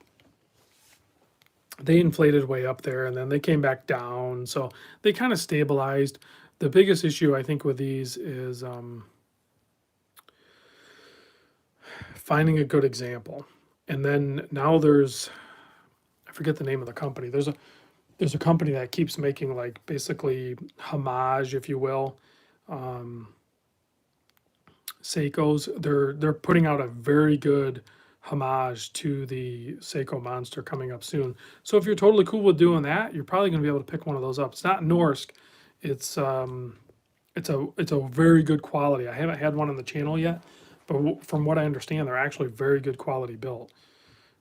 way up there, and then they came back down, so they kind of stabilized. The biggest issue I think with these is finding a good example. And then now I forget the name of the company. There's a company that keeps making like basically homage, if you will, Seikos. They're putting out a very good homage to the Seiko Monster coming up soon. So if you're totally cool with doing that, you're probably going to be able to pick one of those up. It's not Norsk. It's it's a very good quality. I haven't had one on the channel yet, but from what I understand, they're actually very good quality built.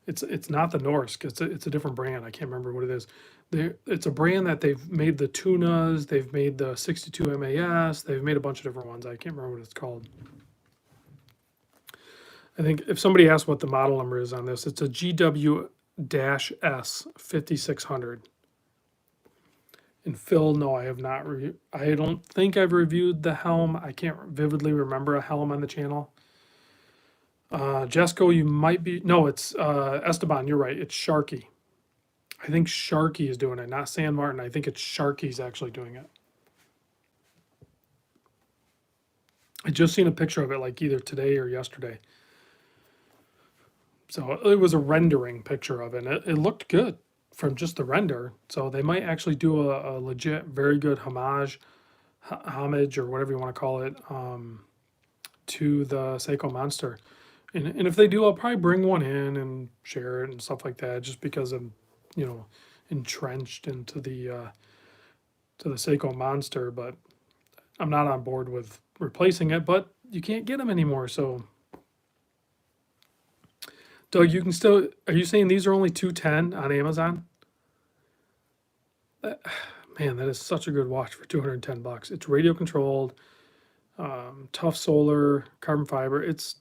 It's not the Norsk. It's a different brand. I can't remember what it is. It's a brand that they've made the tunas. They've made the 62 MAS. They've made a bunch of different ones. I can't remember what it's called. I think if somebody asks what the model number is on this, it's a GW-S 5600. And Phil, no, I have not. I don't think I've reviewed the helm. I can't vividly remember a helm on the channel. Jesco, you might be. No, it's Esteban. You're right. It's Sharky. I think Sharky is doing it, not San Martin. I think it's Sharky's actually doing it. I just seen a picture of it like either today or yesterday. So it was a rendering picture of it. And it looked good from just the render. So they might actually do a legit, very good homage, or whatever you want to call it, to the Seiko Monster. And if they do, I'll probably bring one in and share it and stuff like that, just because I'm, entrenched into the Seiko Monster. But I'm not on board with replacing it. But you can't get them anymore, so. Doug, you can still. Are you saying these are only 210 on Amazon? Man, that is such a good watch for 210 bucks. It's radio controlled, tough solar, carbon fiber. It's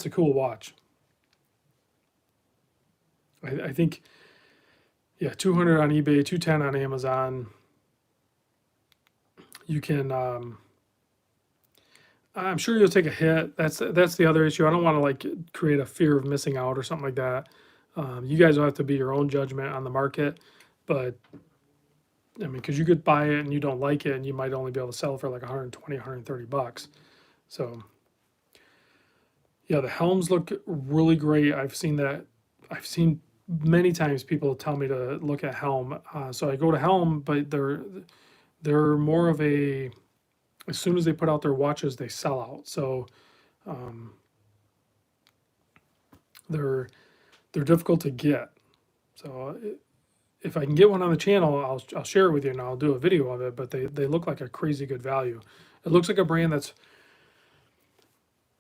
a cool watch. I think, yeah, 200 on eBay, 210 on Amazon. You can. I'm sure you'll take a hit. That's the other issue. I don't want to like create a fear of missing out or something like that. You guys will have to be your own judgment on the market, but I mean, because you could buy it and you don't like it, and you might only be able to sell it for like 120, 130 bucks. So yeah, the helms look really great. I've seen that. I've seen many times people tell me to look at helm. So I go to helm, but they're more of a, as soon as they put out their watches, they sell out. So they're difficult to get. So if I can get one on the channel, I'll share it with you and I'll do a video of it. But they look like a crazy good value. It looks like a brand that's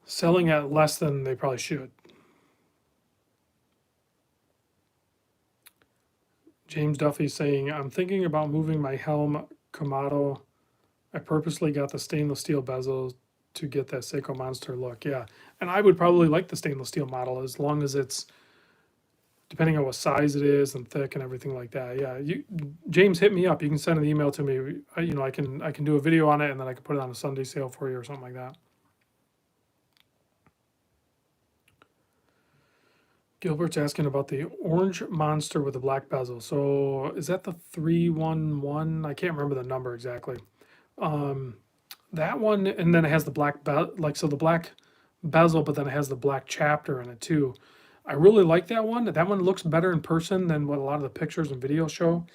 selling at less than they probably should. James Duffy saying, I'm thinking about moving my helm Kamado. I purposely got the stainless steel bezels to get that Seiko Monster look. Yeah, and I would probably like the stainless steel model as long as it's depending on what size it is and thick and everything like that. Yeah, James, hit me up. You can send an email to me. I can do a video on it, and then I can put it on a Sunday sale for you or something like that. Gilbert's asking about the orange Monster with the black bezel. So is that the 311? I can't remember the number exactly. That one, and then it has the black the black bezel, but then it has the black chapter in it too. I really like that one. That one looks better in person than what a lot of the pictures and videos show.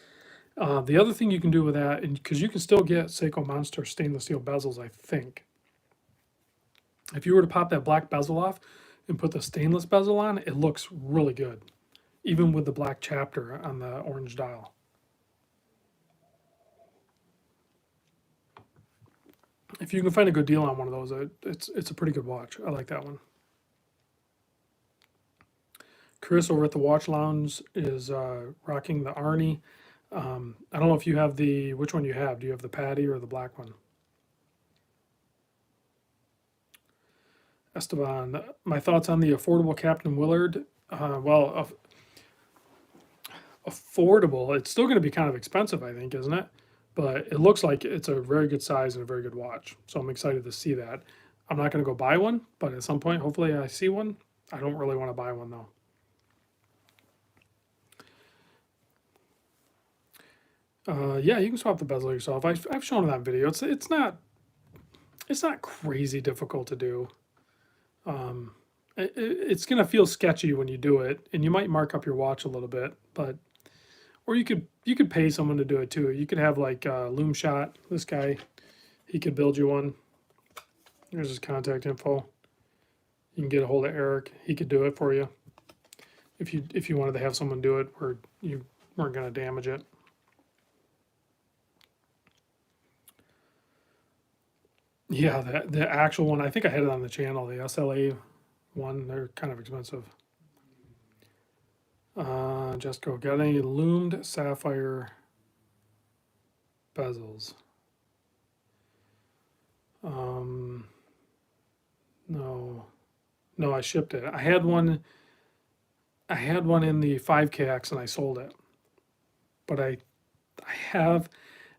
The other thing you can do with that, and because you can still get Seiko Monster stainless steel bezels, I think. If you were to pop that black bezel off and put the stainless bezel on, it looks really good, even with the black chapter on the orange dial. If you can find a good deal on one of those, it's a pretty good watch. I like that one. Chris over at the Watch Lounge is rocking the Arnie. I don't know if you have which one you have. Do you have the Patty or the black one? Esteban, my thoughts on the affordable Captain Willard. Well, affordable. It's still going to be kind of expensive, I think, isn't it? But it looks like it's a very good size and a very good watch. So I'm excited to see that. I'm not going to go buy one, but at some point, hopefully I see one. I don't really want to buy one, though. Yeah, you can swap the bezel yourself. I've shown it on video. It's not crazy difficult to do. It's gonna feel sketchy when you do it, and you might mark up your watch a little bit, or you could pay someone to do it too. You could have like Loom Shot. This guy, he could build you one. There's his contact info. You can get a hold of Eric. He could do it for you. If you wanted to have someone do it where you weren't gonna damage it. Yeah, the actual one, I think I had it on the channel, the SLA one, they're kind of expensive. Jessica, got any loomed sapphire bezels? No, I shipped it. I had one in the 5KX and I sold it. But I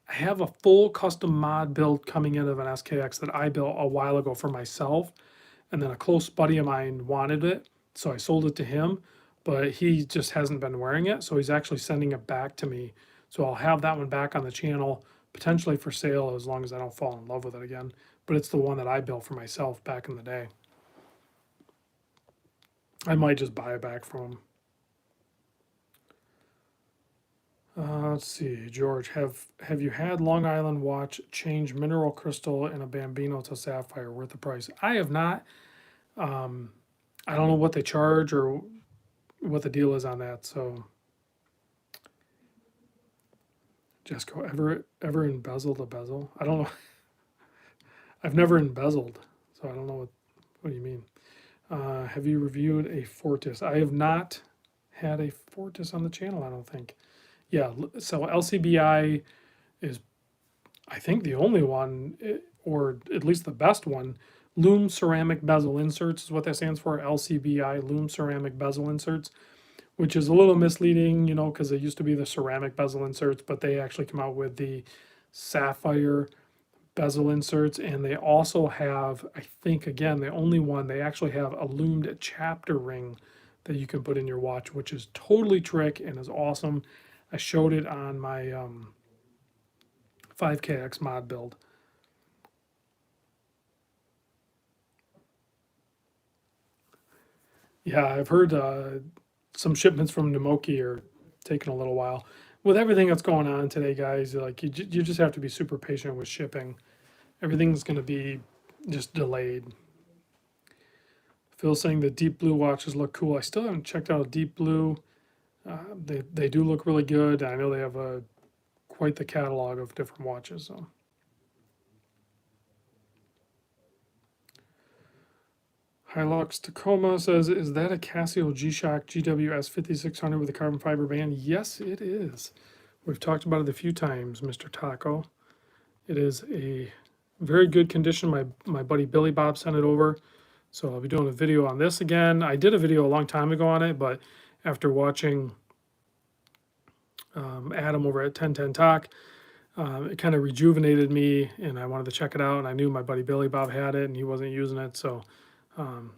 have a full custom mod build coming in of an SKX that I built a while ago for myself, and then a close buddy of mine wanted it, so I sold it to him, but he just hasn't been wearing it, so he's actually sending it back to me. So I'll have that one back on the channel, potentially for sale as long as I don't fall in love with it again. But it's the one that I built for myself back in the day. I might just buy it back from him. Let's see, George, have you had Long Island watch change mineral crystal in a Bambino to sapphire worth the price? I have not. I don't know what they charge or what the deal is on that. So, Jessica, ever embezzled a bezel? I don't know. I've never embezzled, so I don't know what do you mean. Have you reviewed a Fortis? I have not had a Fortis on the channel, I don't think. Yeah, so LCBI is, I think, the only one, or at least the best one. Loom Ceramic Bezel Inserts is what that stands for, LCBI, Loom Ceramic Bezel Inserts, which is a little misleading, because it used to be the ceramic bezel inserts, but they actually come out with the sapphire bezel inserts, and they also have, I think, again, the only one, they actually have a loomed chapter ring that you can put in your watch, which is totally trick and is awesome. I showed it on my 5KX mod build. Yeah, I've heard some shipments from Namoki are taking a little while. With everything that's going on today, guys, like you just have to be super patient with shipping. Everything's going to be just delayed. Phil's saying the deep blue watches look cool. I still haven't checked out a deep blue. They do look really good. I know they have quite the catalog of different watches. So. Hilux Tacoma says, is that a Casio G-Shock GWS 5600 with a carbon fiber band? Yes, it is. We've talked about it a few times, Mr. Taco. It is a very good condition. My buddy Billy Bob sent it over, so I'll be doing a video on this again. I did a video a long time ago on it, but after watching Adam over at 1010 Talk, it kind of rejuvenated me, and I wanted to check it out. And I knew my buddy Billy Bob had it, and he wasn't using it, so um,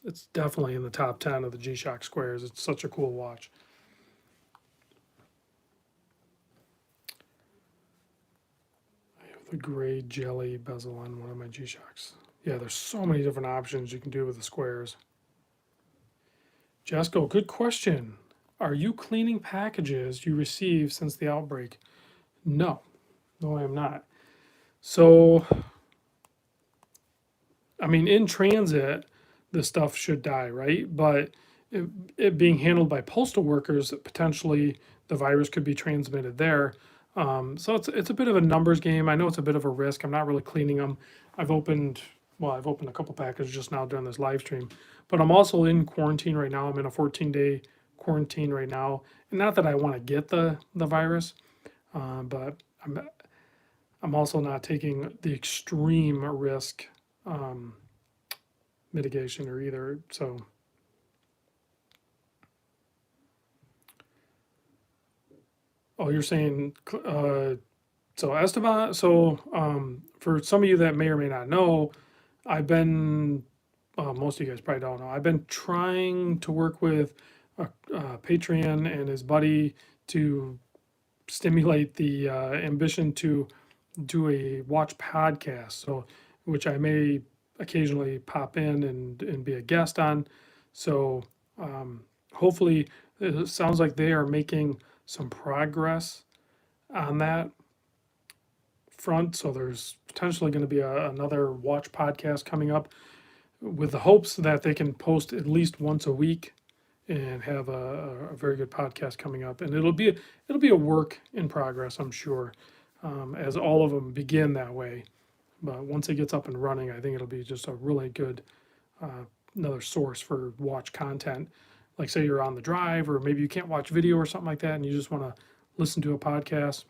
it's definitely in the top 10 of the G-Shock squares. It's such a cool watch. I have the gray jelly bezel on one of my G-Shocks. Yeah, there's so many different options you can do with the squares. Jesco, good question. Are you cleaning packages you received since the outbreak? No, no, I am not. So, I mean, in transit, the stuff should die, right? But it being handled by postal workers, potentially the virus could be transmitted there. So it's a bit of a numbers game. I know it's a bit of a risk. I'm not really cleaning them. I've opened a couple packages just now during this live stream, but I'm also in quarantine right now. I'm in a 14-day quarantine right now, and not that I want to get the virus, but I'm also not taking the extreme risk mitigation or either. So oh, you're saying so Esteban. So for some of you that may or may not know, I've been most of you guys probably don't know. I've been trying to work with Patreon and his buddy to stimulate the ambition to do a watch podcast. So, which I may occasionally pop in and be a guest on. So, hopefully, it sounds like they are making some progress on that front. So, there's potentially going to be another watch podcast coming up with the hopes that they can post at least once a week and have a very good podcast coming up. And it'll be a work in progress, I'm sure, as all of them begin that way. But once it gets up and running, I think it'll be just a really good another source for watch content. Like say you're on the drive, or maybe you can't watch video or something like that, and you just want to listen to a podcast.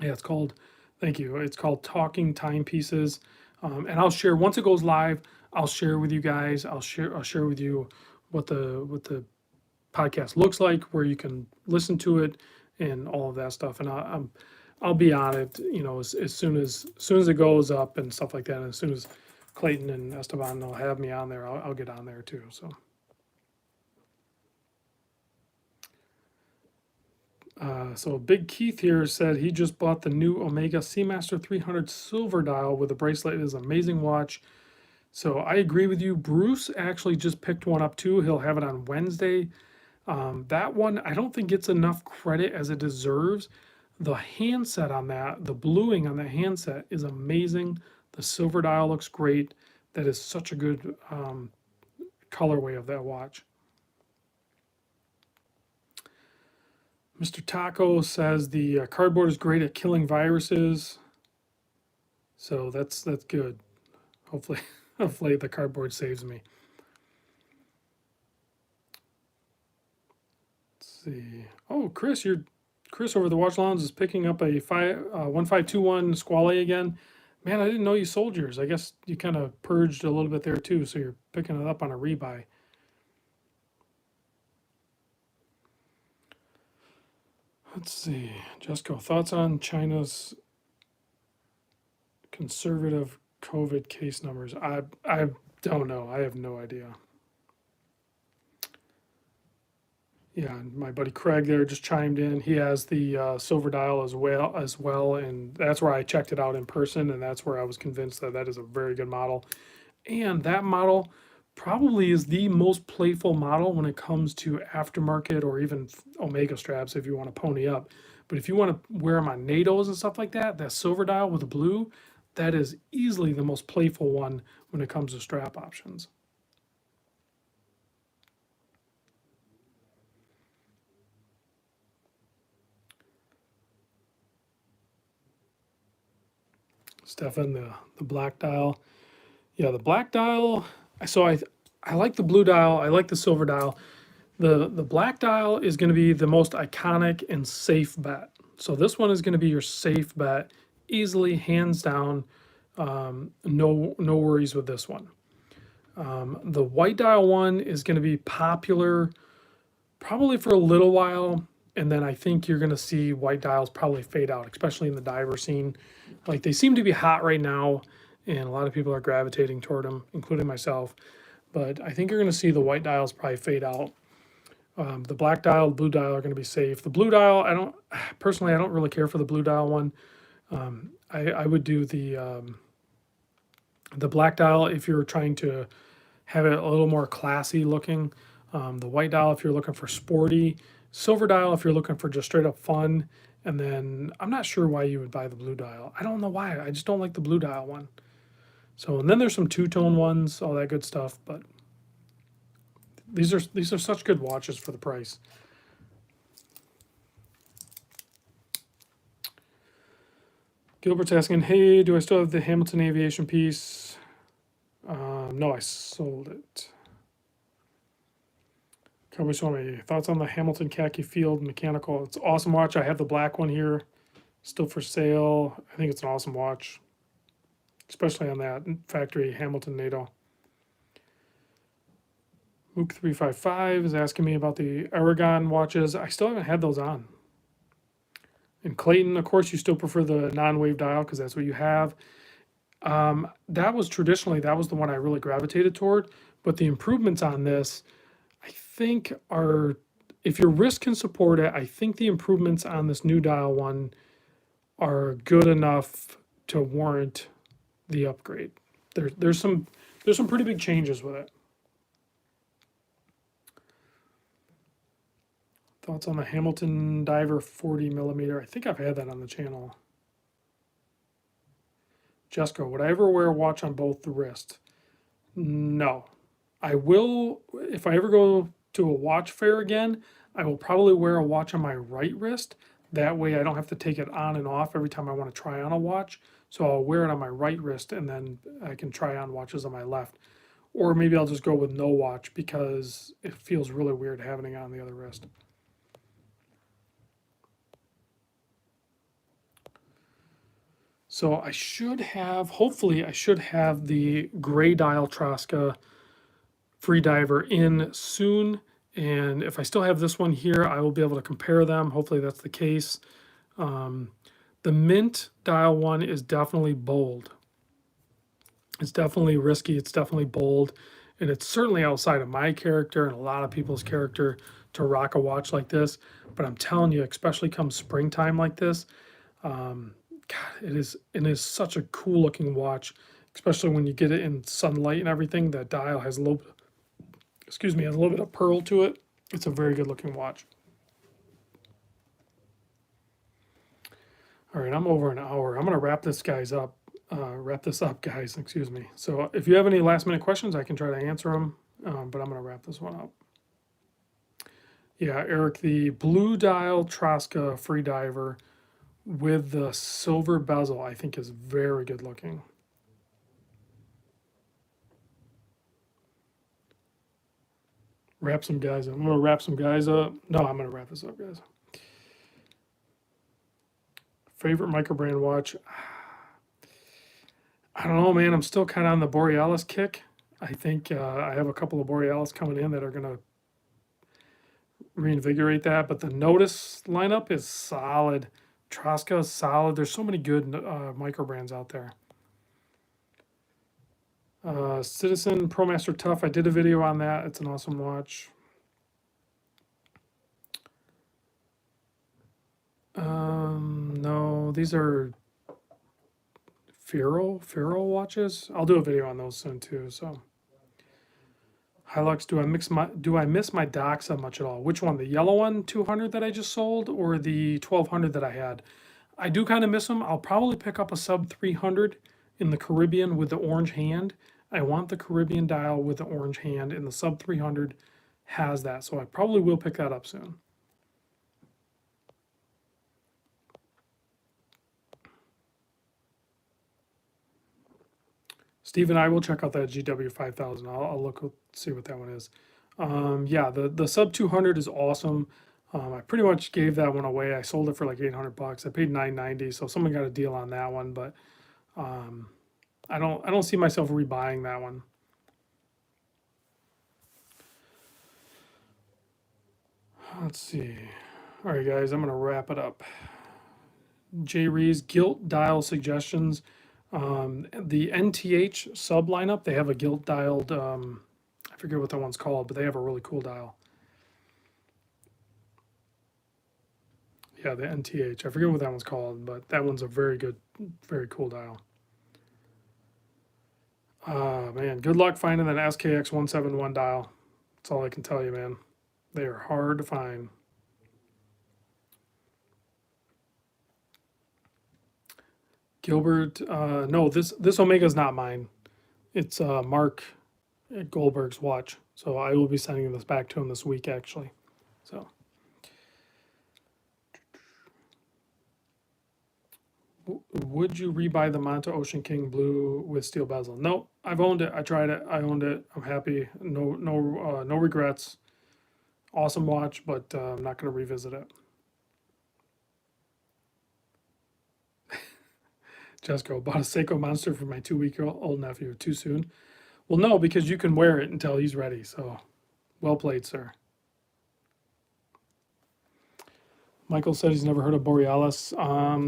Yeah, it's called. Thank you. It's called Talking Timepieces, and I'll share once it goes live. I'll share with you guys. I'll share with you what the podcast looks like, where you can listen to it, and all of that stuff. And I'll be on it, as soon as it goes up and stuff like that. And as soon as Clayton and Esteban will have me on there, I'll get on there too. So Big Keith here said he just bought the new Omega Seamaster 300 silver dial with a bracelet. It is an amazing watch. So I agree with you. Bruce actually just picked one up too. He'll have it on Wednesday. That one, I don't think gets enough credit as it deserves. The handset on that, the bluing on the handset is amazing. The silver dial looks great. That is such a good colorway of that watch. Mr. Taco says the cardboard is great at killing viruses. So that's good. Hopefully, hopefully the cardboard saves me. Let's see. Oh, Chris over the Watch Lounge is picking up a 1521 Squale again. Man, I didn't know you sold yours. I guess you kind of purged a little bit there too, so you're picking it up on a rebuy. Let's see. Jesco, thoughts on China's conservative COVID case numbers? I don't know. I have no idea. Yeah, and my buddy Craig there just chimed in. He has the silver dial as well, and that's where I checked it out in person, and that's where I was convinced that that is a very good model. And that model probably is the most playful model when it comes to aftermarket or even Omega straps if you want to pony up. But if you want to wear them on NATOs and stuff like that, that silver dial with the blue, that is easily the most playful one when it comes to strap options. Stefan, the black dial. Yeah, the black dial. So I like the blue dial. I like the silver dial. The black dial is going to be the most iconic and safe bet. So this one is going to be your safe bet easily, hands down, no worries with this one. The white dial one is going to be popular probably for a little while, and then I think you're going to see white dials probably fade out, especially in the diver scene. Like they seem to be hot right now, and a lot of people are gravitating toward them, including myself. But I think you're going to see the white dials probably fade out. The black dial, the blue dial are going to be safe. The blue dial, I don't personally, I don't really care for the blue dial one. I would do the black dial if you're trying to have it a little more classy looking. The white dial if you're looking for sporty. Silver dial if you're looking for just straight up fun. And then I'm not sure why you would buy the blue dial. I don't know why. I just don't like the blue dial one. So, and then there's some two-tone ones, all that good stuff. But these are such good watches for the price. Gilbert's asking, hey, do I still have the Hamilton Aviation piece? No, I sold it. Cowboy Swami, thoughts on the Hamilton Khaki Field Mechanical? It's an awesome watch. I have the black one here, still for sale. I think it's an awesome watch, especially on that factory Hamilton Nato. Mook355 is asking me about the Aragon watches. I still haven't had those on. And Clayton, of course, you still prefer the non-wave dial because that's what you have. That was the one I really gravitated toward. But the improvements on this, I think, are, if your wrist can support it, I think the improvements on this new dial one are good enough to warrant the upgrade. There's some pretty big changes with it. Thoughts on the Hamilton Diver 40 millimeter? I think I've had that on the channel. Jessica, would I ever wear a watch on both the wrists? No. I will, if I ever go to a watch fair again, I will probably wear a watch on my right wrist. That way I don't have to take it on and off every time I want to try on a watch. So I'll wear it on my right wrist and then I can try on watches on my left. Or maybe I'll just go with no watch because it feels really weird having it on the other wrist. So I should have, hopefully I should have the gray dial Trosca free diver in soon. And if I still have this one here, I will be able to compare them. Hopefully that's the case. The mint dial one is definitely bold. It's definitely risky. It's definitely bold. And it's certainly outside of my character and a lot of people's character to rock a watch like this. But I'm telling you, especially come springtime like this, God, it is such a cool looking watch, especially when you get it in sunlight and everything. That dial has a little bit, has a little bit of pearl to it. It's a very good looking watch. All right, I'm over an hour. I'm gonna wrap this up, guys. Excuse me. So if you have any last minute questions, I can try to answer them. But I'm gonna wrap this one up. Yeah, Eric, the blue dial Trosca free diver with the silver bezel, I think is very good looking. Wrap some guys up. I'm going to wrap some guys up. No, I'm going to wrap this up, guys. Favorite microbrand watch? I don't know, man. I'm still kind of on the Borealis kick. I think I have a couple of Borealis coming in that are going to reinvigorate that. But the Notice lineup is solid. Trosca is solid. There's so many good microbrands out there. Citizen ProMaster Tough. I did a video on that. It's an awesome watch. No, these are Firo watches. I'll do a video on those soon too. So, Hilux. Do I miss my Doxa much at all? Which one? The yellow one, 200 that I just sold, or the 1200 that I had? I do kind of miss them. I'll probably pick up a sub 300 in the Caribbean with the orange hand. I want the Caribbean dial with the orange hand, and the sub 300 has that, so I probably will pick that up soon. Steve and I will check out that GW 5000. I'll look, see what that one is. Yeah, the sub 200 is awesome. I pretty much gave that one away. I sold it for like 800 bucks. I paid 990, so someone got a deal on that one, but I don't see myself rebuying that one. Let's see. All right, guys, I'm gonna wrap it up. J. Ree's gilt dial suggestions. The NTH sub lineup, they have a gilt dialed. I forget what that one's called, but they have a really cool dial. Yeah, the NTH. I forget what that one's called, but that one's a very good, very cool dial. Man, good luck finding that SKX 171 dial. That's all I can tell you, man. They are hard to find. Gilbert, no, this Omega is not mine. It's Mark Goldberg's watch. So I will be sending this back to him this week, actually. So. Would you rebuy the Manta Ocean King Blue with steel bezel? No, I've owned it. I tried it. I owned it. I'm happy. No regrets. Awesome watch, but I'm not going to revisit it. Jessica, bought a Seiko Monster for my 2-week-old nephew. Too soon? Well, no, because you can wear it until he's ready. So, well played, sir. Michael said he's never heard of Borealis.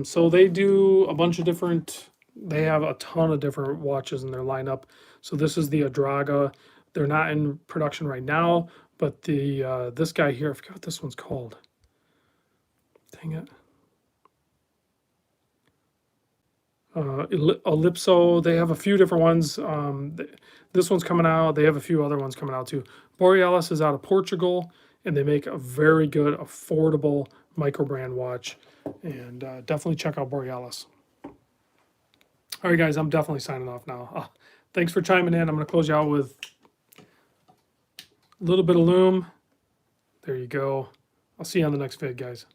So they do a bunch of different. They have a ton of different watches in their lineup. So this is the Adraga. They're not in production right now, but the this guy here, I forget what this one's called. Dang it. Ellipso. They have a few different ones. This one's coming out. They have a few other ones coming out too. Borealis is out of Portugal, and they make a very good, affordable micro brand watch. And definitely check out Borealis. All right, guys, I'm definitely signing off now. Thanks for chiming in. I'm going to close you out with a little bit of Loom. There you go. I'll see you on the next vid, guys.